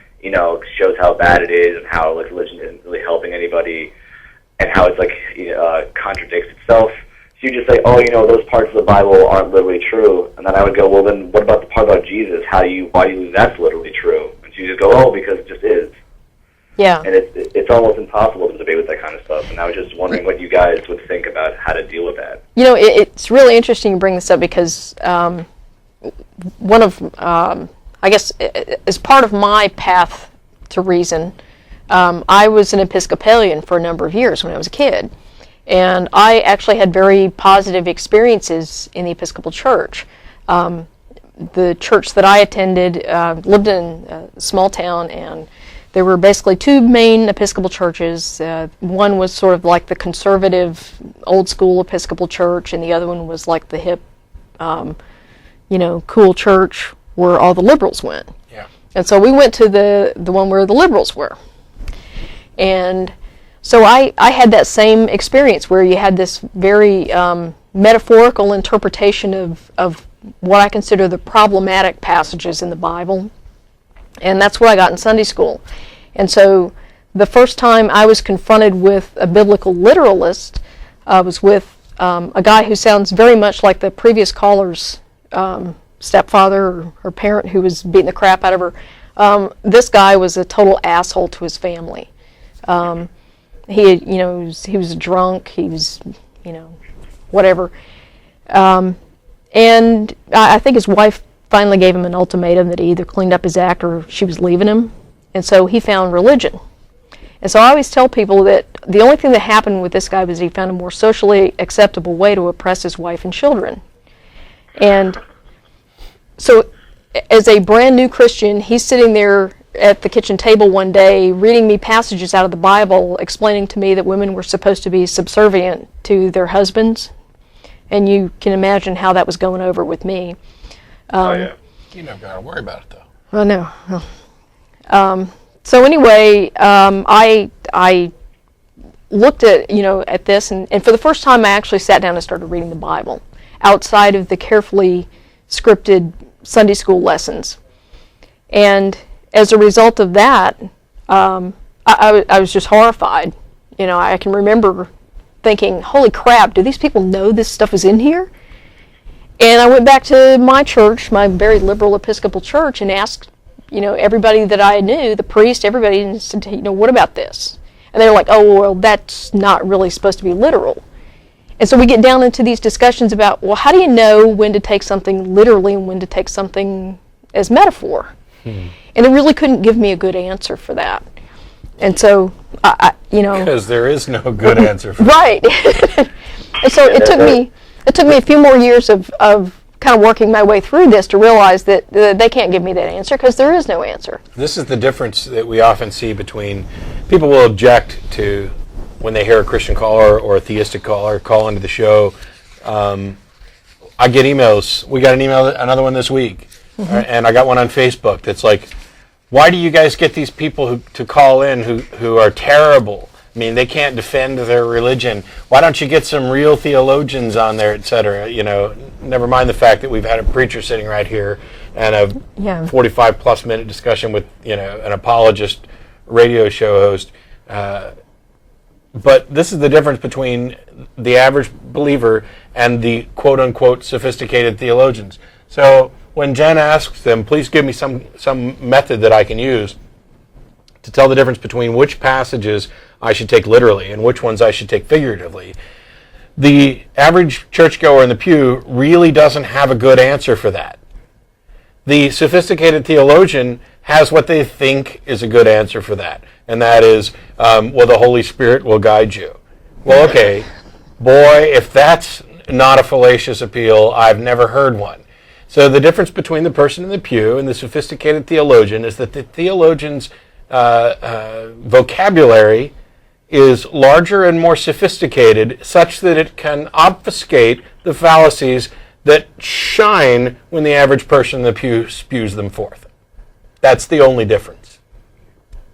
shows how bad it is and how, religion isn't really helping anybody and how it's, contradicts itself, she'd just say, oh, those parts of the Bible aren't literally true. And then I would go, well, then what about the part about Jesus? Why do you believe that's literally true? And she'd just go, oh, because it just is. Yeah. And it's almost impossible to debate with that kind of stuff. And I was just wondering what you guys would think about how to deal with that. It's really interesting you bring this up because one of, I guess, as part of my path to reason, I was an Episcopalian for a number of years when I was a kid. And I actually had very positive experiences in the Episcopal Church. The church that I attended lived in a small town, and there were basically two main Episcopal churches. One was sort of like the conservative, old-school Episcopal church, and the other one was like the hip, cool church where all the liberals went. Yeah. And so we went to the one where the liberals were. And so I had that same experience where you had this very metaphorical interpretation of what I consider the problematic passages in the Bible. And that's what I got in Sunday school. And so the first time I was confronted with a biblical literalist was with a guy who sounds very much like the previous caller's stepfather or parent who was beating the crap out of her. This guy was a total asshole to his family. He was drunk. He was, whatever. And I think his wife finally gave him an ultimatum that he either cleaned up his act or she was leaving him. And so he found religion. And so I always tell people that the only thing that happened with this guy was he found a more socially acceptable way to oppress his wife and children. And so as a brand new Christian, he's sitting there at the kitchen table one day reading me passages out of the Bible, explaining to me that women were supposed to be subservient to their husbands. And you can imagine how that was going over with me. Yeah. You never got to worry about it, though. Oh, no. So anyway, I looked at this, and for the first time I actually sat down and started reading the Bible outside of the carefully scripted Sunday school lessons. And as a result of that, I was just horrified. I can remember thinking, holy crap, do these people know this stuff is in here? And I went back to my church, my very liberal Episcopal church, and asked, everybody that I knew, the priest, everybody, and said, what about this? And they were like, oh, well, that's not really supposed to be literal. And so we get down into these discussions about, well, how do you know when to take something literally and when to take something as metaphor? And it really couldn't give me a good answer for that. And so, because there is no good answer for right. And so it took me a few more years of kind of working my way through this to realize that they can't give me that answer because there is no answer. This is the difference that we often see between people will object to when they hear a Christian caller or a theistic caller call into the show. I get emails. We got another one this week, and I got one on Facebook that's like, why do you guys get these people to call in who are terrible? I mean, they can't defend their religion. Why don't you get some real theologians on there, et cetera? Never mind the fact that we've had a preacher sitting right here and a 45-plus minute discussion with, an apologist radio show host. But this is the difference between the average believer and the quote-unquote sophisticated theologians. So when Jenn asks them, please give me some method that I can use to tell the difference between which passages I should take literally and which ones I should take figuratively, the average churchgoer in the pew really doesn't have a good answer for that. The sophisticated theologian has what they think is a good answer for that, and that is, the Holy Spirit will guide you. Well, okay, boy, if that's not a fallacious appeal, I've never heard one. So the difference between the person in the pew and the sophisticated theologian is that the theologian's vocabulary is larger and more sophisticated, such that it can obfuscate the fallacies that shine when the average person in the pew spews them forth. That's the only difference.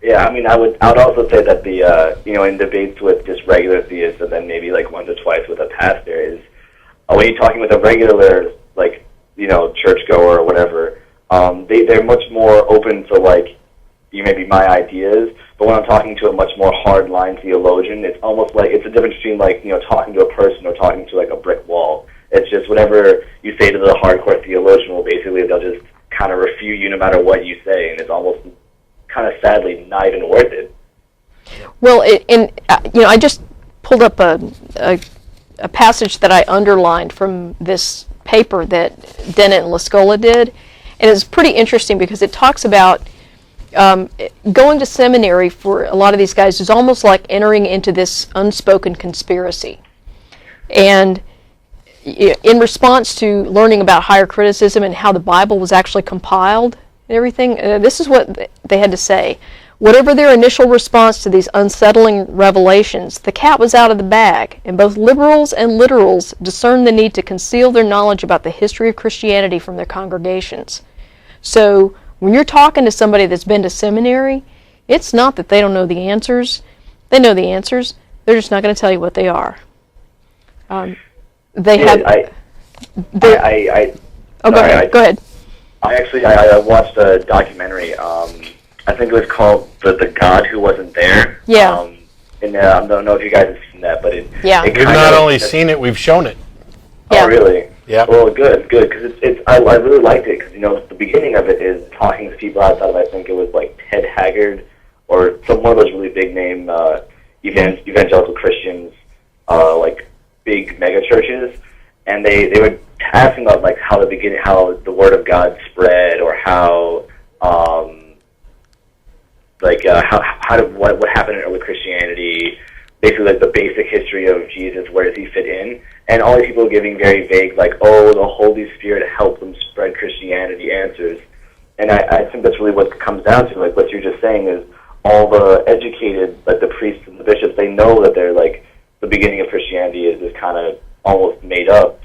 Yeah, I would also say that the in debates with just regular theists, and then maybe like once or twice with a pastor, is when you're talking with a regular churchgoer or whatever, they're much more open to maybe my ideas, but when I'm talking to a much more hard-line theologian, it's almost like it's a difference between talking to a person or talking to a brick wall. It's just whatever you say to the hardcore theologian, well, basically they'll just kind of refute you no matter what you say, and it's almost kind of sadly not even worth it. Well, I just pulled up a passage that I underlined from this paper that Dennett and Lascola did, and it's pretty interesting because it talks about going to seminary for a lot of these guys is almost like entering into this unspoken conspiracy. And in response to learning about higher criticism and how the Bible was actually compiled and everything, this is what they had to say. Whatever their initial response to these unsettling revelations, the cat was out of the bag, and both liberals and literals discerned the need to conceal their knowledge about the history of Christianity from their congregations. So when you're talking to somebody that's been to seminary, it's not that they don't know the answers. They know the answers. They're just not going to tell you what they are. Go ahead. Go ahead. I watched a documentary. I think it was called The God Who Wasn't There. Yeah. And I don't know if you guys have seen that, but we've not only seen it, we've shown it. Oh, really? Yeah. Well, good, because I really liked it because the beginning of it is talking to people outside of, I think it was like Ted Haggard or one of those really big name evangelical Christians, like big mega churches, and they were asking about like how the Word of God spread, or how what happened in early Christianity, basically like the basic history of Jesus, where does he fit in? And all these people are giving very vague, like, oh, the Holy Spirit helped them spread Christianity answers. And I think that's really what it comes down to. Like what you're just saying is all the educated, like the priests and the bishops, they know that they're like the beginning of Christianity is kind of almost made up.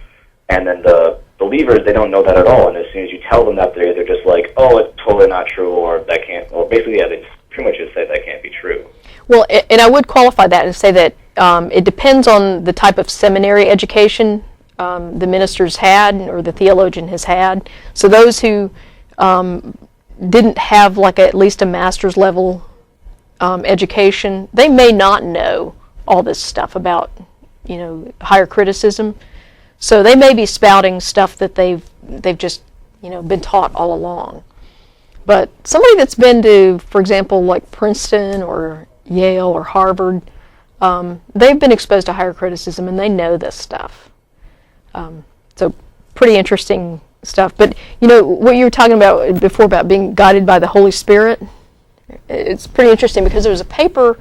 And then the believers, they don't know that at all. And as soon as you tell them that, they're just like, oh, it's totally not true, or that can't, or basically, yeah, they pretty much just say that can't be true. Well, and I would qualify that and say that it depends on the type of seminary education the minister's had or the theologian has had. So those who didn't have like at least a master's level education, they may not know all this stuff about higher criticism. So they may be spouting stuff that they've just been taught all along. But somebody that's been to, for example, like Princeton or Yale or Harvard, they've been exposed to higher criticism and they know this stuff. So pretty interesting stuff. But what you were talking about before about being guided by the Holy Spirit, it's pretty interesting because there was a paper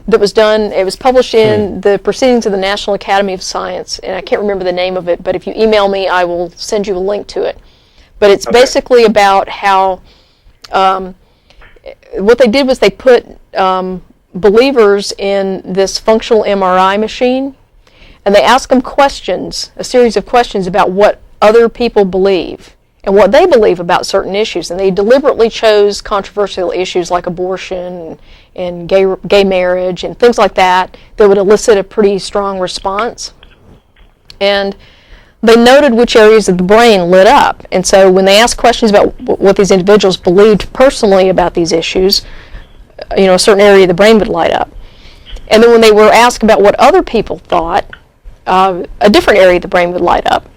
that was done, it was published in the Proceedings of the National Academy of Science, and I can't remember the name of it, but if you email me, I will send you a link to it. But it's basically about how what they did was they put believers in this functional MRI machine, and they asked them questions, a series of questions about what other people believe and what they believe about certain issues. And they deliberately chose controversial issues like abortion and gay marriage and things like that would elicit a pretty strong response. And they noted which areas of the brain lit up. And so when they asked questions about what these individuals believed personally about these issues, a certain area of the brain would light up. And then when they were asked about what other people thought, a different area of the brain would light up.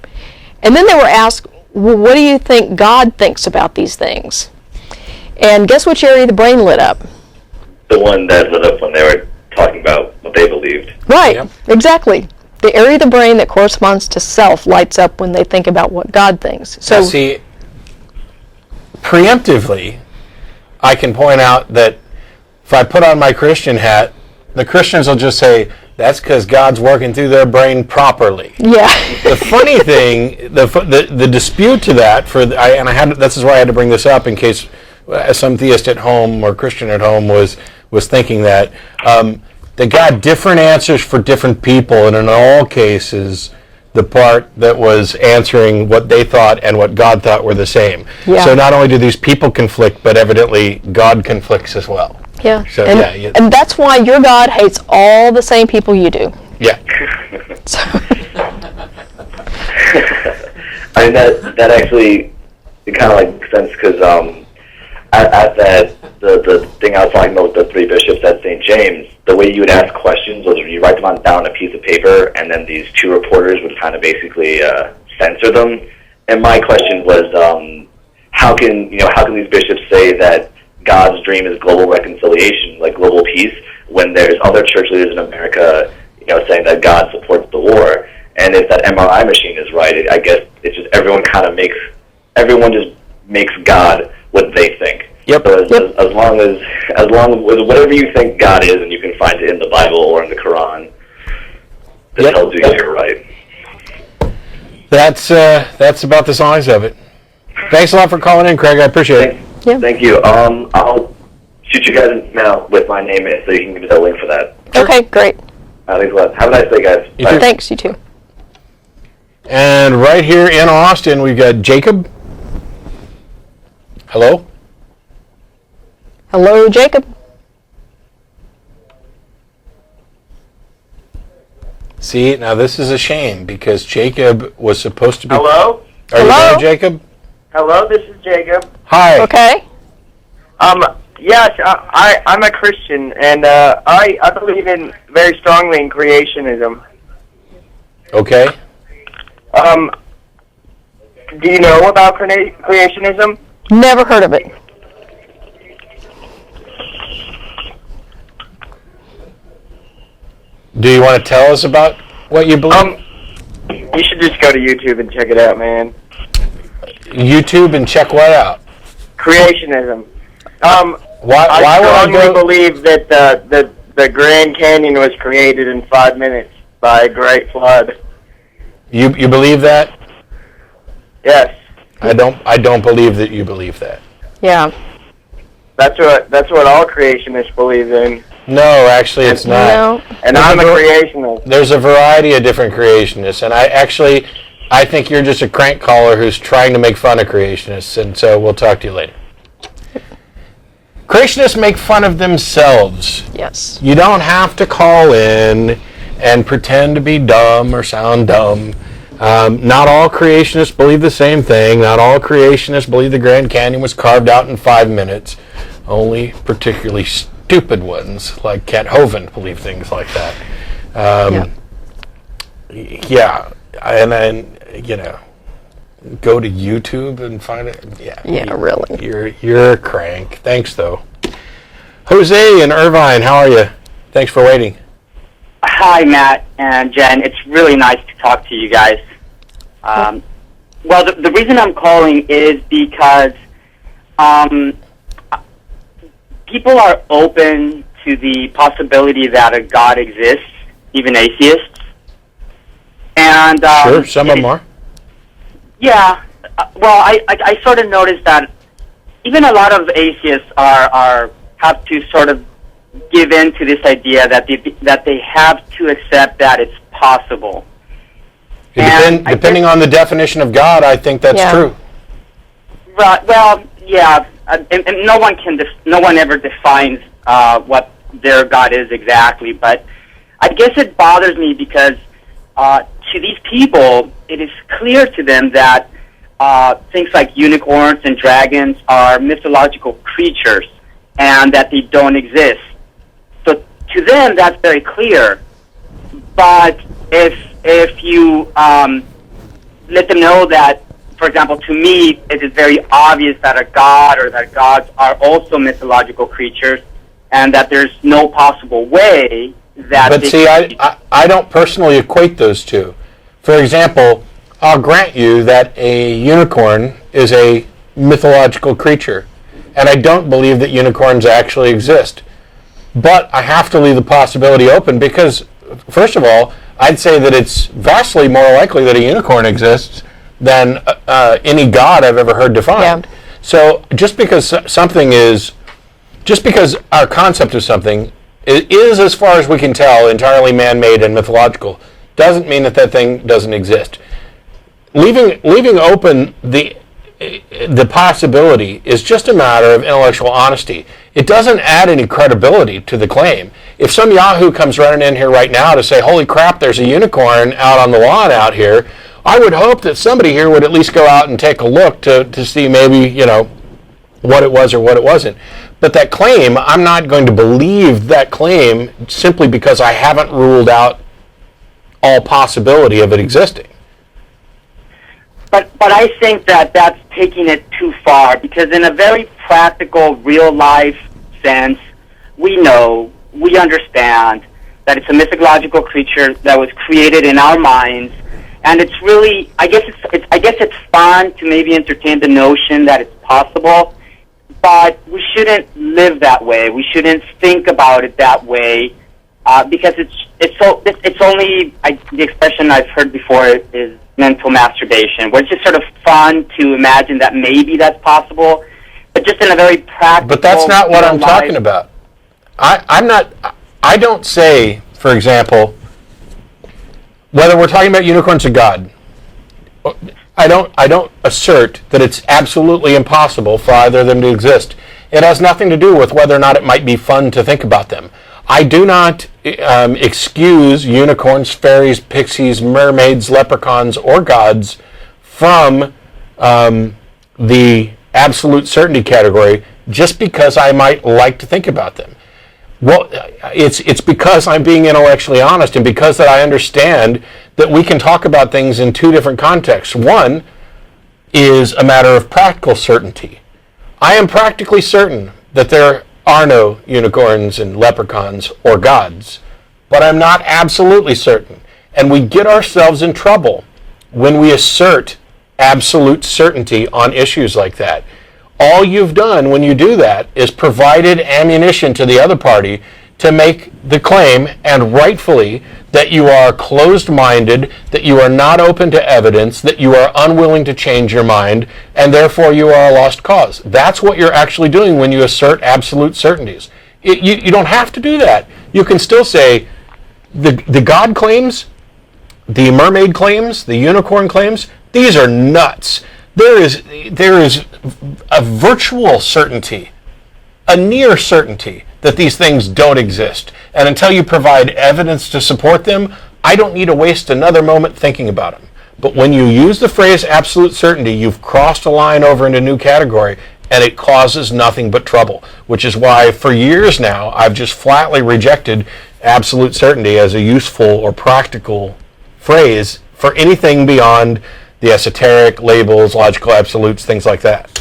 And then they were asked, well, what do you think God thinks about these things? And guess which area of the brain lit up? The one that lit up when they were talking about what they believed. Right, exactly. The area of the brain that corresponds to self lights up when they think about what God thinks. So now, see, preemptively, I can point out that if I put on my Christian hat, the Christians will just say, that's because God's working through their brain properly. Yeah. The funny thing, the dispute to that, this is why I had to bring this up in case some theist at home or Christian at home was thinking that they got different answers for different people, and in all cases, the part that was answering what they thought and what God thought were the same. Yeah. So not only do these people conflict, but evidently God conflicts as well. Yeah. So, and that's why your God hates all the same people you do. Yeah. I mean, that actually, it kind of like makes sense because at that the thing I was talking about with the three bishops at St. James, the way you would ask questions was you write them down on a piece of paper, and then these two reporters would kind of basically censor them. And my question was, how can these bishops say that God's dream is global reconciliation, like global peace, when there's other church leaders in America, saying that God supports the war? And if that MRI machine is right, I guess it's just everyone just makes God what they think. Yep. So as long as whatever you think God is, and you can find it in the Bible or in the Quran, that tells you you're right. That's about the size of it. Thanks a lot for calling in, Craig. I appreciate it. Yeah. Thank you. I'll shoot you guys an email with my name in, so you can give me the link for that. Okay, great. Thanks a lot. Have a nice day, guys. You too. Thanks, you too. And right here in Austin, we've got Jacob. Hello? Hello, Jacob. See, now this is a shame because Jacob was supposed to be... Hello? Are you Hello? there, Jacob? Hello, this is Jacob. Hi. Okay. Yes, I'm a Christian, and I believe very strongly in creationism. Okay. Do you know about creationism? Never heard of it. Do you want to tell us about what you believe? You should just go to YouTube and check it out, man. YouTube and check what out? Creationism. Why I would I strongly go... believe that the Grand Canyon was created in 5 minutes by a great flood. You believe that? Yes. I don't believe that you believe that. Yeah. That's what all creationists believe in. No, actually it's not. No. And I'm a creationist. There's a variety of different creationists, and I think you're just a crank caller who's trying to make fun of creationists, and so we'll talk to you later. Creationists make fun of themselves. Yes. You don't have to call in and pretend to be dumb or sound dumb. Not all creationists believe the same thing. Not all creationists believe the Grand Canyon was carved out in 5 minutes. Only particularly stupid ones, like Kent Hovind, believe things like that. Yeah, and then, go to YouTube and find it. Yeah, really. You're a crank. Thanks, though. Jose in Irvine, how are you? Thanks for waiting. Hi, Matt and Jen. It's really nice to talk to you guys. Well, the reason I'm calling is because people are open to the possibility that a God exists, even atheists. And Sure, some of them are. Yeah. Well, I sort of noticed that even a lot of atheists have to sort of give in to this idea that they have to accept that it's possible. Depending on the definition of God, I think that's true. Right. Well, yeah. And no one ever defines what their God is exactly. But I guess it bothers me because to these people, it is clear to them that things like unicorns and dragons are mythological creatures and that they don't exist. So to them, that's very clear. But if you let them know that, for example, to me, it is very obvious that a god or that gods are also mythological creatures and that there's no possible way that... But see, I don't personally equate those two. For example, I'll grant you that a unicorn is a mythological creature, and I don't believe that unicorns actually exist. But I have to leave the possibility open because, first of all, I'd say that it's vastly more likely that a unicorn exists than any god I've ever heard defined. Yeah. So just because our concept of something is, as far as we can tell, entirely man-made and mythological, doesn't mean that thing doesn't exist. Leaving open the possibility is just a matter of intellectual honesty. It doesn't add any credibility to the claim. If some yahoo comes running in here right now to say, holy crap, there's a unicorn out on the lawn out here, I would hope that somebody here would at least go out and take a look to see maybe, what it was or what it wasn't. But that claim, I'm not going to believe that claim simply because I haven't ruled out all possibility of it existing. But I think that that's taking it too far, because in a very practical, real-life sense, we know, we understand that it's a mythological creature that was created in our minds, and it's really, I guess it's fun to maybe entertain the notion that it's possible, but we shouldn't live that way. We shouldn't think about it that way, because it's only the expression I've heard before is mental masturbation, where it's just sort of fun to imagine that maybe that's possible, but just in a very practical. But that's not what I'm talking about. I don't say, for example, whether we're talking about unicorns or God, I don't assert that it's absolutely impossible for either of them to exist. It has nothing to do with whether or not it might be fun to think about them. I do not excuse unicorns, fairies, pixies, mermaids, leprechauns, or gods from the absolute certainty category just because I might like to think about them. Well, it's because I'm being intellectually honest, and because that I understand that we can talk about things in two different contexts. One is a matter of practical certainty. I am practically certain that there are no unicorns and leprechauns or gods, but I'm not absolutely certain. And we get ourselves in trouble when we assert absolute certainty on issues like that. All you've done when you do that is provided ammunition to the other party to make the claim, and rightfully, that you are closed-minded, that you are not open to evidence, that you are unwilling to change your mind, and therefore you are a lost cause. That's what you're actually doing when you assert absolute certainties. You don't have to do that. You can still say the God claims, the mermaid claims, the unicorn claims, these are nuts. There is a virtual certainty, a near certainty that these things don't exist. And until you provide evidence to support them, I don't need to waste another moment thinking about them. But when you use the phrase absolute certainty, you've crossed a line over into a new category, and it causes nothing but trouble, which is why for years now I've just flatly rejected absolute certainty as a useful or practical phrase for anything beyond the esoteric, labels, logical absolutes, things like that.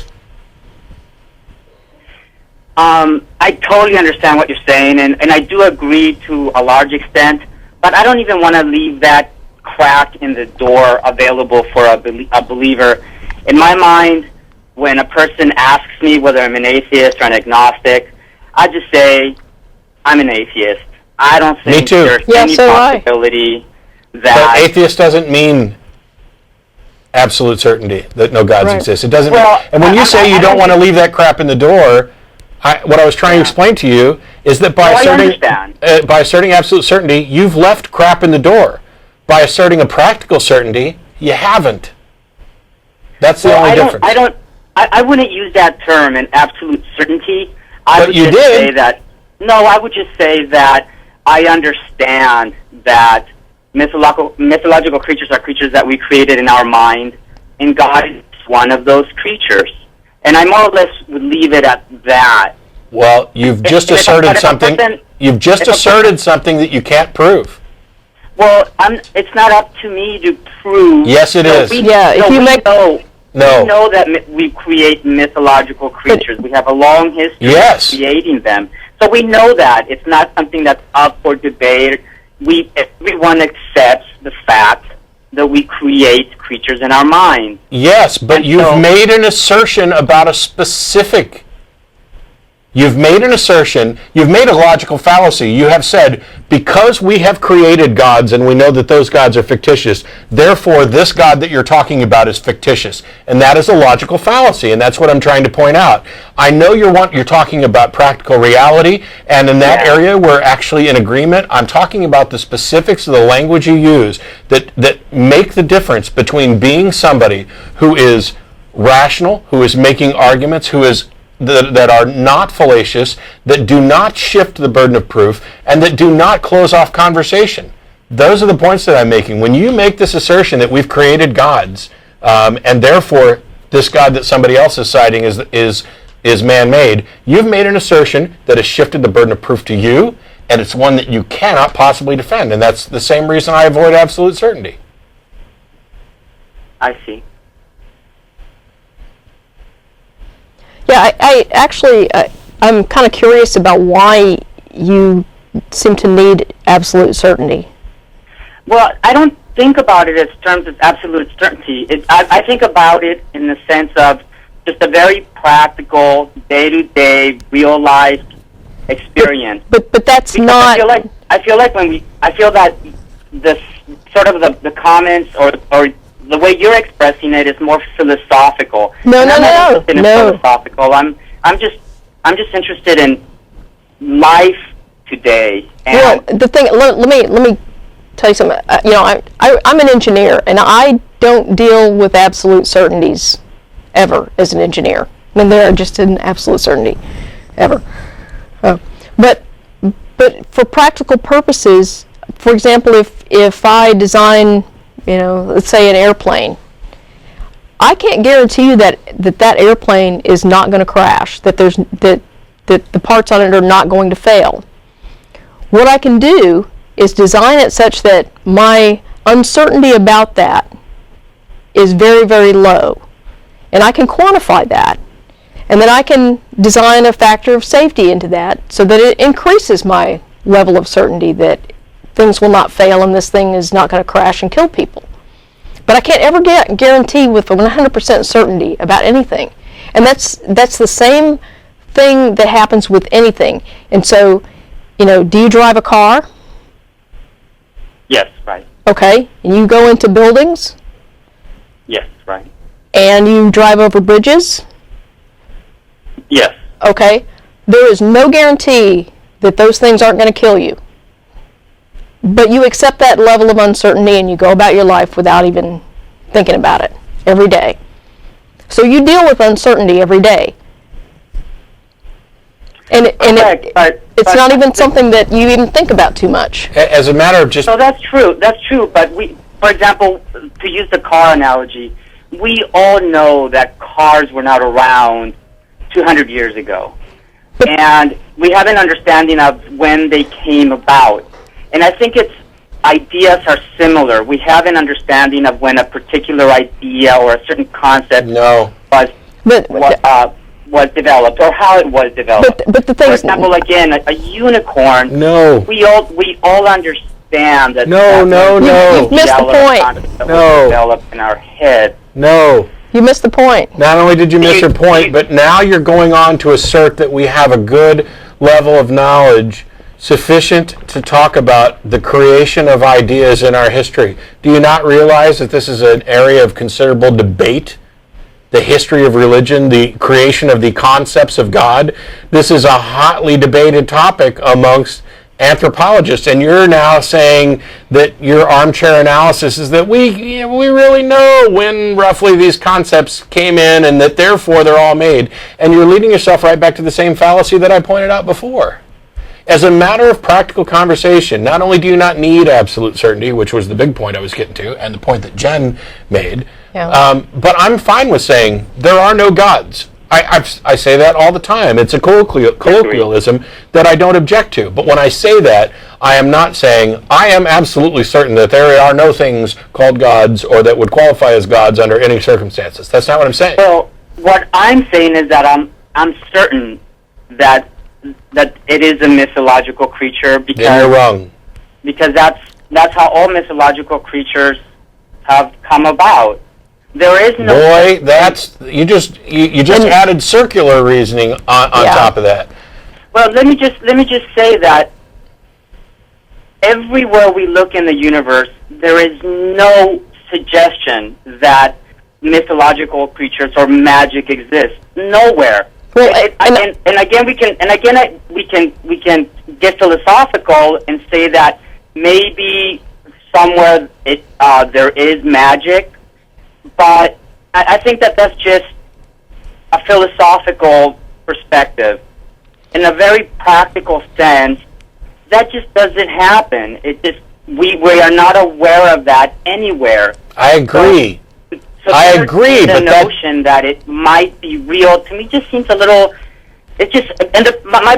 I totally understand what you're saying, and I do agree to a large extent, but I don't even want to leave that crack in the door available for a believer. In my mind, when a person asks me whether I'm an atheist or an agnostic, I just say, I'm an atheist. I don't think there's any possibility that... But atheist doesn't mean absolute certainty that no gods exist. It doesn't. Well, and when you say you don't want to leave that crap in the door, what I was trying to explain to you is that by asserting absolute certainty, you've left crap in the door. By asserting a practical certainty, you haven't. That's the only difference. I wouldn't use that term, an absolute certainty. I would just say that I understand that mythological creatures are creatures that we created in our mind, and God is one of those creatures. And I more or less would leave it at that. Well, you've just asserted something. You've just asserted something that you can't prove. Well, it's not up to me to prove. Yes, it is. We know that we create mythological creatures. We have a long history of creating them. So we know that. It's not something that's up for debate. Everyone accepts the fact that we create creatures in our mind. Yes, but you've made an assertion about a specific... You've made an assertion, you've made a logical fallacy. You have said, because we have created gods and we know that those gods are fictitious, therefore this God that you're talking about is fictitious. And that is a logical fallacy, and that's what I'm trying to point out. I know you're talking about practical reality, and in that area we're actually in agreement. I'm talking about the specifics of the language you use that make the difference between being somebody who is rational, who is making arguments, who is that are not fallacious, that do not shift the burden of proof, and that do not close off conversation. Those are the points that I'm making. When you make this assertion that we've created gods, and therefore this God that somebody else is citing is is man-made, you've made an assertion that has shifted the burden of proof to you, and it's one that you cannot possibly defend. And that's the same reason I avoid absolute certainty. I see. Yeah, I actually, I'm kind of curious about why you seem to need absolute certainty. Well, I don't think about it as terms of absolute certainty. I think about it in the sense of just a very practical, day-to-day, real-life experience. But that's Because not. I feel that the sort of the comments or the way you're expressing it is more philosophical. No. Philosophical. I'm just interested in life today. And Well, the thing. Let me tell you something. I'm an engineer, and I don't deal with absolute certainties ever as an engineer. I mean, there are just an absolute certainty ever. But for practical purposes, for example, if I design, let's say an airplane, I can't guarantee you that airplane is not going to crash, that the parts on it are not going to fail. What I can do is design it such that my uncertainty about that is very, very low. And I can quantify that. And then I can design a factor of safety into that so that it increases my level of certainty that things will not fail and this thing is not going to crash and kill people. But I can't ever guarantee with 100% certainty about anything. And that's the same thing that happens with anything. And so, do you drive a car? yes, right. Okay. And you go into buildings? Yes, right. And you drive over bridges? Yes. Okay. There is no guarantee that those things aren't going to kill you. But you accept that level of uncertainty and you go about your life without even thinking about it every day. So you deal with uncertainty every day. And it's not even something that you even think about too much. As a matter of just... So that's true. But for example, to use the car analogy, we all know that cars were not around 200 years ago. And we have an understanding of when they came about. And I think ideas are similar. We have an understanding of when a particular idea or a certain concept was developed or how it was developed. But the thing For is, example, again, a unicorn. No. We all understand that. You've missed the point. Developed in our head. No. You missed the point. Not only did you miss your point, but now you're going on to assert that we have a good level of knowledge sufficient to talk about the creation of ideas in our history. Do you not realize that this is an area of considerable debate? The history of religion, the creation of the concepts of God. This is a hotly debated topic amongst anthropologists, and you're now saying that your armchair analysis is that we really know when roughly these concepts came in and that therefore they're all made. And you're leading yourself right back to the same fallacy that I pointed out before. As a matter of practical conversation, not only do you not need absolute certainty, which was the big point I was getting to, and the point that Jenn made, but I'm fine with saying there are no gods. I say that all the time. It's a colloquialism that I don't object to. But when I say that, I am not saying I am absolutely certain that there are no things called gods or that would qualify as gods under any circumstances. That's not what I'm saying. Well, what I'm saying is that I'm certain that it is a mythological creature because then you're wrong. Because that's how all mythological creatures have come about. There is no. Boy, you just added circular reasoning on top of that. Well, let me just say that everywhere we look in the universe, there is no suggestion that mythological creatures or magic exists. Nowhere. Well, and again, we can get philosophical and say that maybe somewhere there is magic. But I think that's just a philosophical perspective. In a very practical sense, that just doesn't happen. We are not aware of that anywhere. I agree. So I agree, the but notion that it might be real to me just seems a little. It's just, and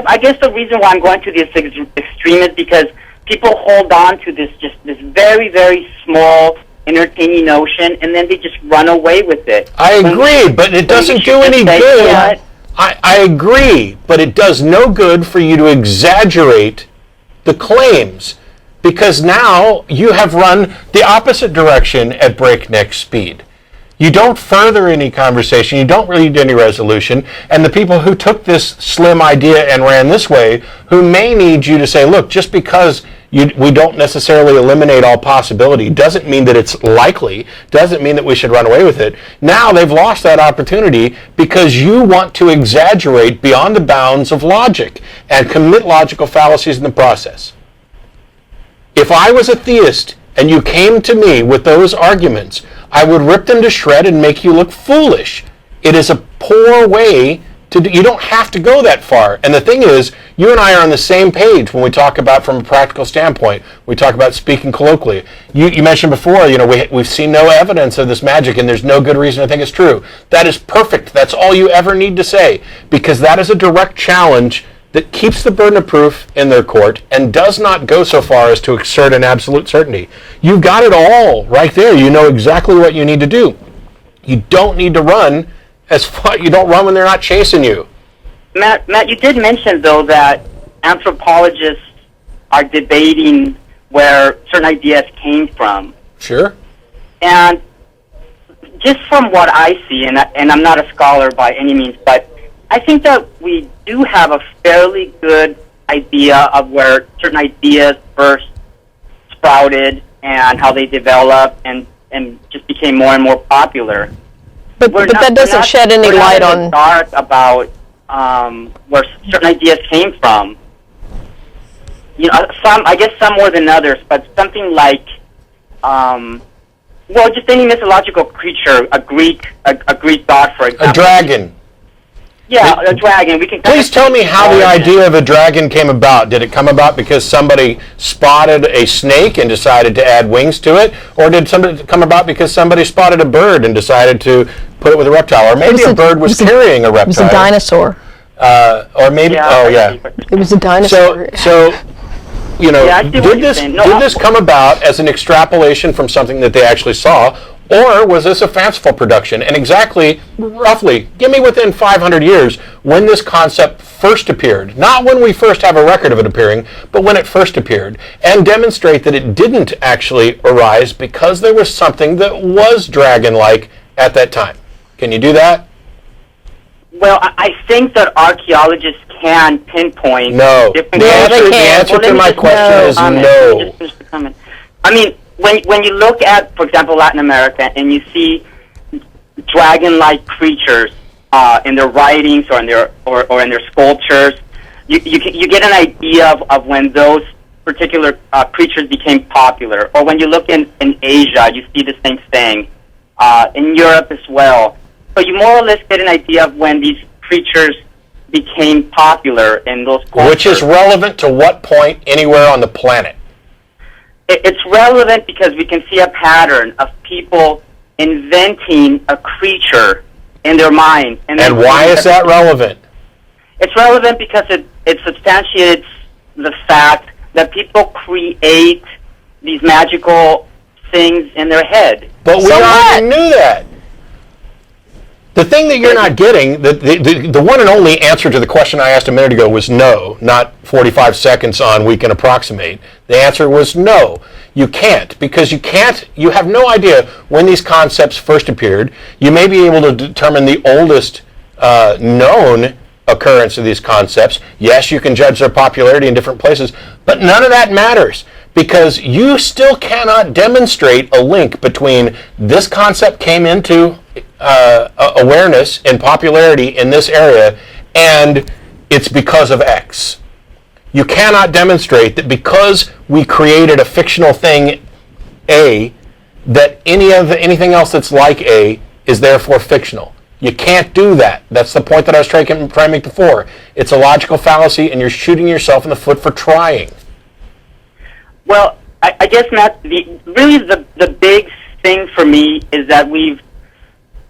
I guess the reason why I'm going to this extreme is because people hold on to this very, very small, entertaining notion, and then they just run away with it. I agree, but it doesn't do any good. Yeah. I agree, but it does no good for you to exaggerate the claims, because now you have run the opposite direction at breakneck speed. You don't further any conversation, you don't lead any resolution, and the people who took this slim idea and ran this way, who may need you to say, look, just because we don't necessarily eliminate all possibility doesn't mean that it's likely, doesn't mean that we should run away with it. Now they've lost that opportunity because you want to exaggerate beyond the bounds of logic and commit logical fallacies in the process. If I was a theist and you came to me with those arguments, I would rip them to shred and make you look foolish. It is a poor way to do. You don't have to go that far. And the thing is, you and I are on the same page when we talk about, from a practical standpoint, we talk about speaking colloquially. You mentioned before, we've seen no evidence of this magic and there's no good reason to think it's true. That is perfect. That's all you ever need to say, because that is a direct challenge that keeps the burden of proof in their court and does not go so far as to assert an absolute certainty. You've got it all right there. You know exactly what you need to do. You don't need to run as far. You don't run when they're not chasing you. Matt, you did mention, though, that anthropologists are debating where certain ideas came from. Sure. And just from what I see, and I'm not a scholar by any means, but I think that we do have a fairly good idea of where certain ideas first sprouted and how they developed and just became more and more popular. But that doesn't shed any light on... We're not in the dark about where certain ideas came from. I guess some more than others, but something like, just any mythological creature, a Greek god, for example. A dragon. Yeah, a dragon. Please tell me how the idea of a dragon came about. Did it come about because somebody spotted a snake and decided to add wings to it? Or did somebody come about because somebody spotted a bird and decided to put it with a reptile? Or maybe a bird was carrying a reptile. It was a dinosaur. Or maybe, It was a dinosaur. Did this come about as an extrapolation from something that they actually saw? Or was this a fanciful production? And roughly, give me within 500 years when this concept first appeared. Not when we first have a record of it appearing, but when it first appeared. And demonstrate that it didn't actually arise because there was something that was dragon-like at that time. Can you do that? Well, I think that archaeologists can pinpoint... No. The answer to my question is no. I mean, when you look at, for example, Latin America, and you see dragon-like creatures in their writings or in their sculptures, you get an idea of when those particular creatures became popular. Or when you look in Asia, you see the same thing. In Europe as well. So you more or less get an idea of when these creatures became popular in those cultures. Which is relevant to what point anywhere on the planet? It's relevant because we can see a pattern of people inventing a creature in their mind. And why is that relevant? It's relevant because it substantiates the fact that people create these magical things in their head. But we already knew that. The thing that you're not getting, the one and only answer to the question I asked a minute ago was no, not 45 seconds on we can approximate. The answer was no. You can't, because you have no idea when these concepts first appeared. You may be able to determine the oldest known occurrence of these concepts. Yes, you can judge their popularity in different places, but none of that matters, because you still cannot demonstrate a link between this concept came into awareness and popularity in this area and it's because of X. You cannot demonstrate that because we created a fictional thing, A, that anything else that's like A is therefore fictional. You can't do that. That's the point that I was trying to make before. It's a logical fallacy, and you're shooting yourself in the foot for trying. Well, I guess, Matt, the big thing for me is that we've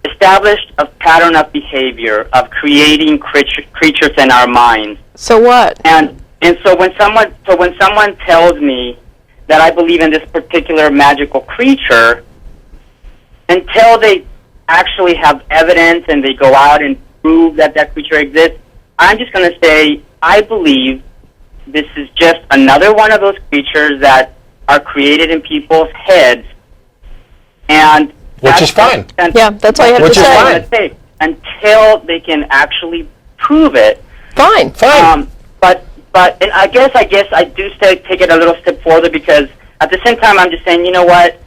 established a pattern of behavior of creating creatures in our minds. So what? And so when someone tells me that I believe in this particular magical creature, until they actually have evidence and they go out and prove that that creature exists, I'm just going to say I believe this is just another one of those creatures that are created in people's heads, and Which is fine. Yeah, that's all you have Which to is say. fine. Until they can actually prove it. Fine. Fine. But I guess I do take it a little step further, because at the same time I'm just saying, you know what?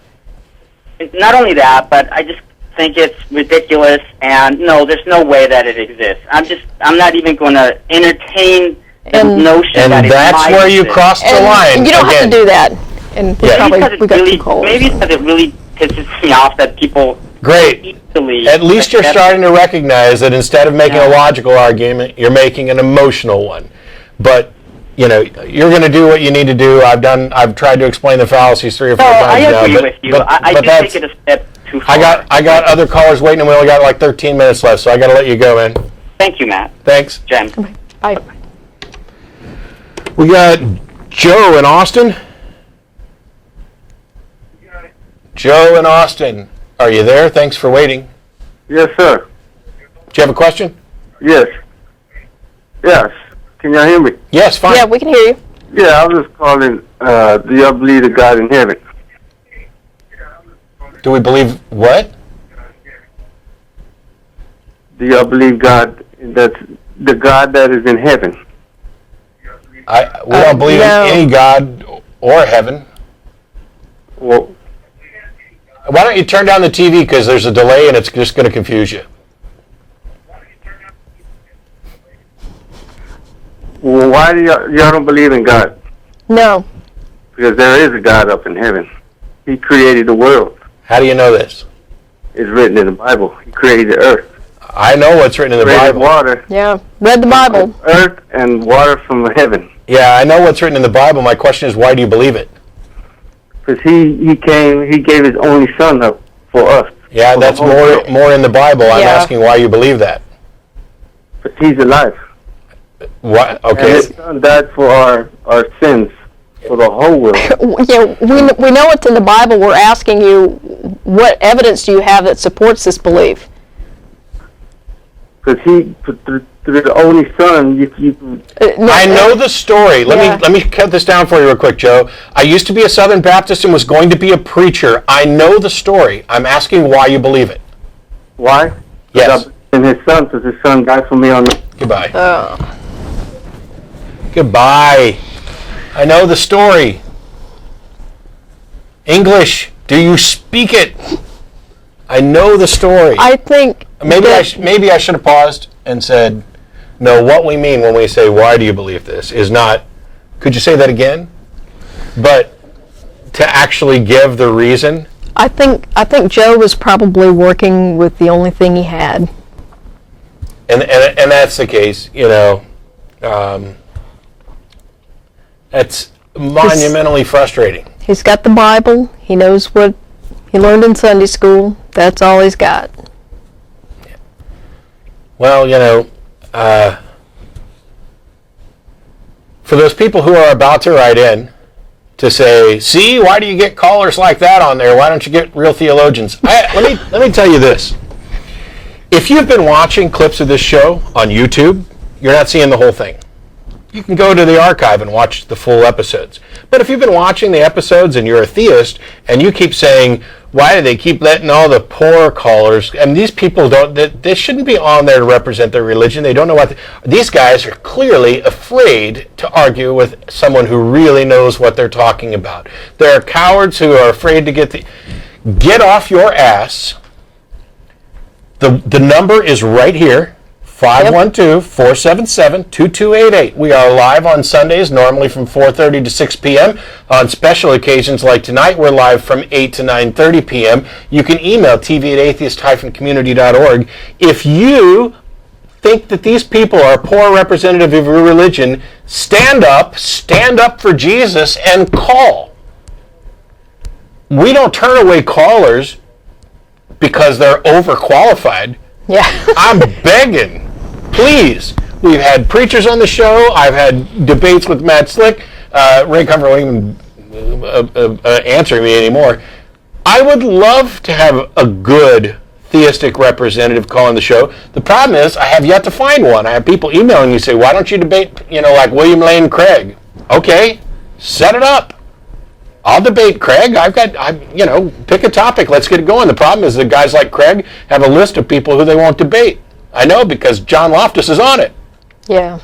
Not only that, but I just think it's ridiculous, and no, there's no way that it exists. I'm not even going to entertain the notion And that it that's might where you exist. cross the And line. you don't have to again. do that. And we Yeah. probably Maybe we got too cold. maybe because it really pisses me off that people Great. easily... At least you're accept- starting to recognize that instead of making Yeah. a logical argument, you're making an emotional one. But, you know, you're going to do what you need to do. I've tried to explain the fallacies 3 or 4 No, times I now. agree but, with you. But, I but do that's, take it a step too far. I got other callers waiting, and we only got like 13 minutes left, so I got to let you go, man. Thank you, Matt. Thanks. Jen. Bye. We got Joe in Austin. Joe in Austin, are you there? Thanks for waiting. Yes, sir. Do you have a question? Yes. Yes. Can y'all hear me? Yes, fine. Yeah, we can hear you. Yeah, I was just calling, do y'all believe the God in heaven? Do we believe what? Do y'all believe God, that's the God that is in heaven? We don't believe no. in any God or heaven. Well, Why don't you turn down the TV, because there's a delay and it's just going to confuse you. why do y'all don't believe in God? No. Because there is a God up in heaven. He created the world. How do you know this? It's written in the Bible. He created the earth. I know what's written in the Created Bible. water, Yeah. Read the Bible. earth and water from heaven. Yeah, I know what's written in the Bible. My question is, why do you believe it? Because he gave his only son up for us. Yeah, For the that's whole world. more in the Bible. I'm Yeah. asking why you believe that. Because he's alive. What? And Okay. his son died for our sins, for the whole world. Yeah, we know it's in the Bible. We're asking you, what evidence do you have that supports this belief? Because through the only son, you No, I know the story. Let me cut this down for you real quick, Joe. I used to be a Southern Baptist and was going to be a preacher. I know the story. I'm asking why you believe it. why? Yes. And his son, because his son died for me on the... Goodbye. Oh. Goodbye. I know the story. English. Do you speak it? I know the story. I think Maybe that- maybe I should have paused and said, no, what we mean when we say, why do you believe this, is not, could you say that again? But to actually give the reason. I think Joe was probably working with the only thing he had. And that's the case, you know. That's monumentally frustrating. He's got the Bible. He knows what he learned in Sunday school. That's all he's got. Well, you know, for those people who are about to write in to say, see, why do you get callers like that on there? Why don't you get real theologians? Let me tell you this. If you've been watching clips of this show on YouTube, you're not seeing the whole thing. You can go to the archive and watch the full episodes. But if you've been watching the episodes and you're a theist and you keep saying, why do they keep letting all the poor callers, and these people they shouldn't be on there to represent their religion. They don't know what, these guys are clearly afraid to argue with someone who really knows what they're talking about. They're cowards who are afraid to get off your ass. The number is right here. 512-477-2288. We are live on Sundays, normally from 4:30 to 6 p.m. On special occasions like tonight, we're live from 8 to 9:30 p.m. You can email tv@atheist-community.org. If you think that these people are a poor representative of your religion, stand up for Jesus, and call. We don't turn away callers because they're overqualified. Yeah. I'm begging, please. We've had preachers on the show. I've had debates with Matt Slick. Ray Comfort won't even answer me anymore. I would love to have a good theistic representative calling the show. The problem is I have yet to find one. I have people emailing me say, why don't you debate, like William Lane Craig? Okay, set it up. I'll debate Craig. Pick a topic. Let's get it going. The problem is that guys like Craig have a list of people who they won't debate. I know because John Loftus is on it. Yeah.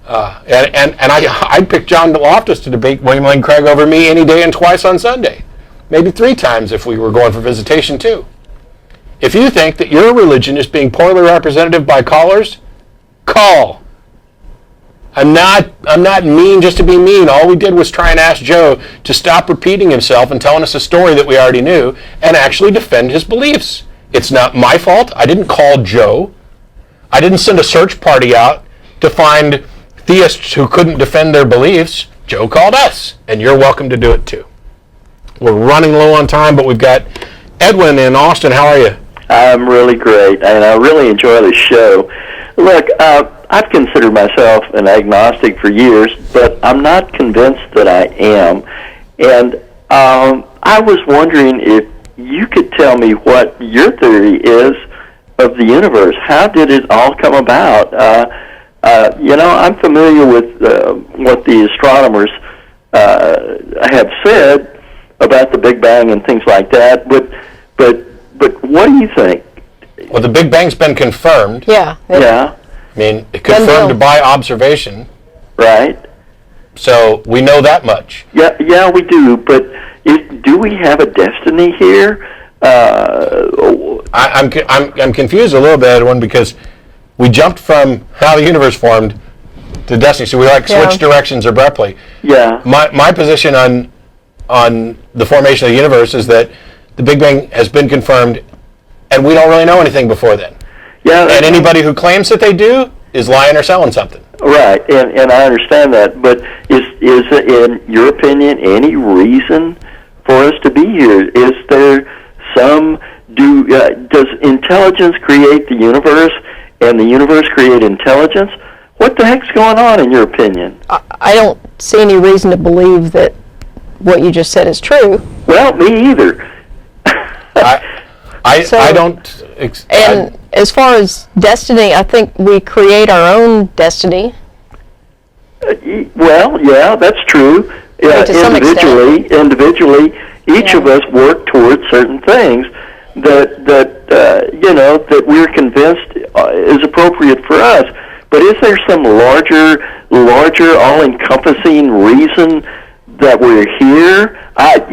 And I'd pick John Loftus to debate William Lane Craig over me any day and twice on Sunday. Maybe 3 times if we were going for visitation too. If you think that your religion is being poorly represented by callers, call. I'm not mean just to be mean. All we did was try and ask Joe to stop repeating himself and telling us a story that we already knew and actually defend his beliefs. It's not my fault. I didn't call Joe. I didn't send a search party out to find theists who couldn't defend their beliefs. Joe called us, and you're welcome to do it too. We're running low on time, but we've got Edwin in Austin. How are you? I'm really great, and I really enjoy the show. Look, I've considered myself an agnostic for years, but I'm not convinced that I am. And I was wondering if you could tell me what your theory is of the universe. How did it all come about? I'm familiar with what the astronomers have said about the Big Bang and things like that, but what do you think? Well, the Big Bang's been confirmed. Yeah. Yeah. I mean, confirmed by observation. Right. So we know that much. Yeah, we do. But do we have a destiny here? I'm confused a little bit, Edwin, because we jumped from how the universe formed to destiny. So we switched directions abruptly. Yeah. My position on the formation of the universe is that the Big Bang has been confirmed, and we don't really know anything before then. Yeah. And anybody who claims that they do is lying or selling something. Right, and I understand that, but is in your opinion any reason for us to be here? Is there does intelligence create the universe, and the universe create intelligence? What the heck's going on in your opinion? I don't see any reason to believe that what you just said is true. Well, me either. I don't. And as far as destiny, I think we create our own destiny. Well, yeah, that's true. To some extent. Individually, each of us work towards certain things that we're convinced is appropriate for us. But is there some larger, all-encompassing reason that we're here? I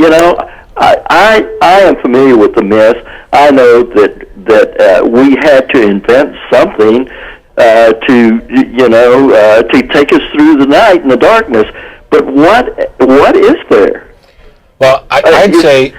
am familiar with the myth. I know that we had to invent something to take us through the night and the darkness. But what is there? Well, I'd say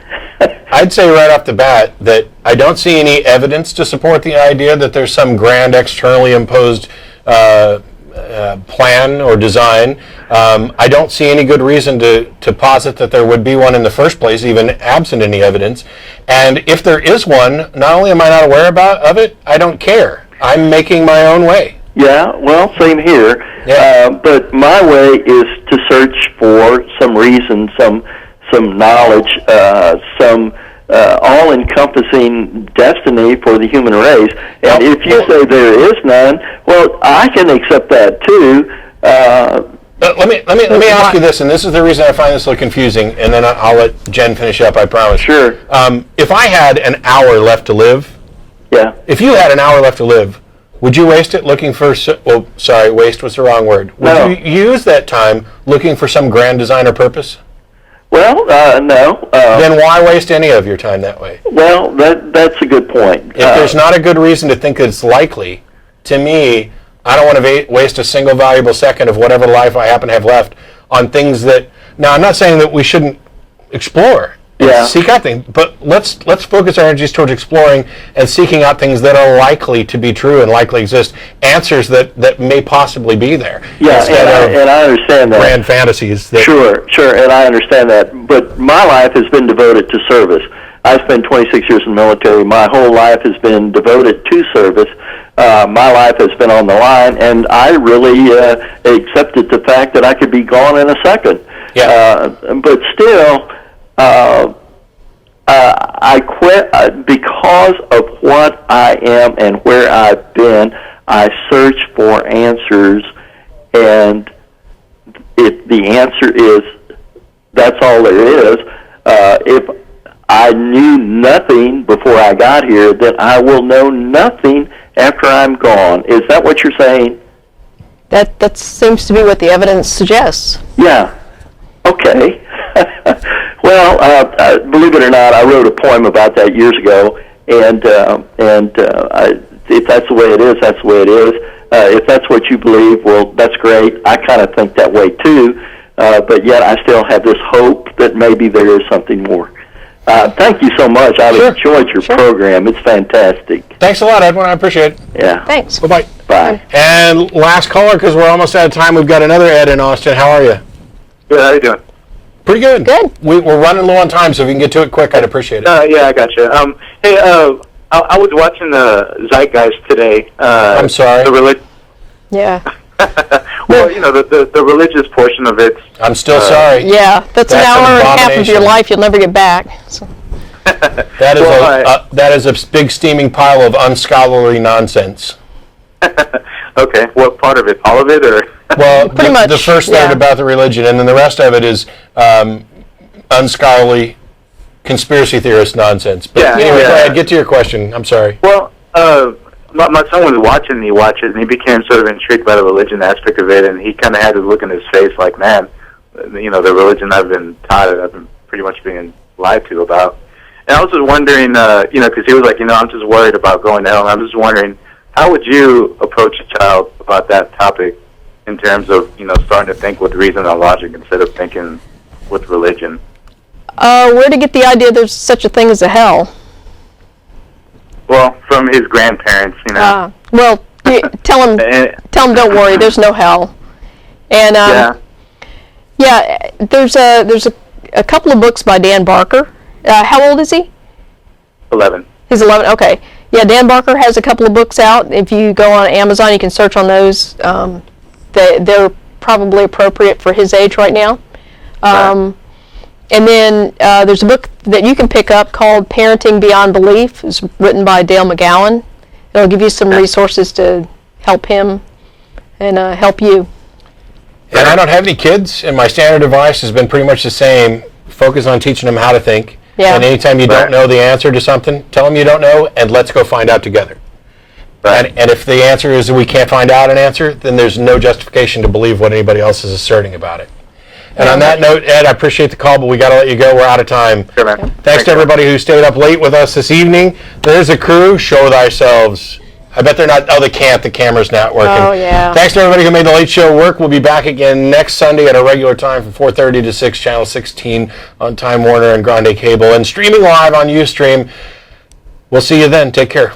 right off the bat that I don't see any evidence to support the idea that there's some grand externally imposed plan or design. I don't see any good reason to posit that there would be one in the first place, even absent any evidence. And if there is one, not only am I not aware of it, I don't care. I'm making my own way. Yeah, well, same here. Yeah. But my way is to search for some reason, some knowledge, some all-encompassing destiny for the human race. And if you say there is none, well, I can accept that too. Let me ask you this, and this is the reason I find this a little confusing, and then I'll let Jen finish up, I promise. Sure. If I had an hour left to live, yeah. If you had an hour left to live, would you waste it looking for, waste was the wrong word. Would you use that time looking for some grand design or purpose? Well, no. Then why waste any of your time that way? Well, that's a good point. If there's not a good reason to think it's likely, to me, I don't want to waste a single valuable second of whatever life I happen to have left on things that, now I'm not saying that we shouldn't explore and seek out things, but let's focus our energies towards exploring and seeking out things that are likely to be true and likely exist, answers that may possibly be there. Yeah, and I understand that. Grand fantasies. Sure, and I understand that. But my life has been devoted to service. I spent 26 years in the military. My whole life has been devoted to service. My life has been on the line, and I really accepted the fact that I could be gone in a second. Yeah. But still, I quit because of what I am and where I've been. I search for answers, and if the answer is that's all there is, if I knew nothing before I got here, then I will know nothing after I'm gone. Is that what you're saying? That seems to be what the evidence suggests. Yeah. Okay. Well, believe it or not, I wrote a poem about that years ago, and if that's the way it is, that's the way it is. If that's what you believe, well, that's great. I kind of think that way too, but yet I still have this hope that maybe there is something more. Thank you so much. I've enjoyed your program. It's fantastic. Thanks a lot, Edwin. I appreciate it. Yeah. Thanks. Bye-bye. Bye. And last caller, because we're almost out of time, we've got another Ed in Austin. How are you? Good. How you doing? Pretty good. Good. We're running low on time, so if you can get to it quick, I'd appreciate it. Yeah, I got you. Hey, I was watching the Zeitgeist today. I'm sorry. Yeah. Well, you know, the religious portion of it. I'm still sorry. Yeah, that's an hour and a half of your abomination. life you'll never get back. So. That is a big steaming pile of unscholarly nonsense. Okay, what part of it? All of it, or? Well, Pretty much, the first third yeah. about the religion, and then the rest of it is unscholarly conspiracy theorist nonsense. But anyway, go ahead, get to your question. I'm sorry. Well, my son was watching me watch it, and he became sort of intrigued by the religion aspect of it, and he kind of had this look in his face like, man, you know, the religion I've been taught, I've been pretty much being lied to about. And I was just wondering, you know, because he was like, you know, I'm just worried about going to hell, and I'm just wondering, how would you approach a child about that topic in terms of, you know, starting to think with reason and logic instead of thinking with religion? Where to get the idea there's such a thing as a hell? Well, from his grandparents, you know. Well, tell him don't worry, there's no hell. And yeah, there's a couple of books by Dan Barker. How old is he? 11. He's 11. Okay. Yeah, Dan Barker has a couple of books out. If you go on Amazon, you can search on those. They're probably appropriate for his age right now. And then there's a book that you can pick up called Parenting Beyond Belief. It's written by Dale McGowan. It'll give you some resources to help him and help you. And I don't have any kids, and my standard advice has been pretty much the same. Focus on teaching them how to think. Yeah. And anytime you don't know the answer to something, tell them you don't know, and let's go find out together. Right. And if the answer is we can't find out an answer, then there's no justification to believe what anybody else is asserting about it. And on that note, Ed, I appreciate the call, but we got to let you go. We're out of time. Sure, man. Thanks to everybody who stayed up late with us this evening. There's a crew. Show thyself. I bet they're not. Oh, they can't. The camera's not working. Oh, yeah. Thanks to everybody who made the late show work. We'll be back again next Sunday at a regular time from 4:30 to 6, Channel 16 on Time Warner and Grande Cable, and streaming live on Ustream. We'll see you then. Take care.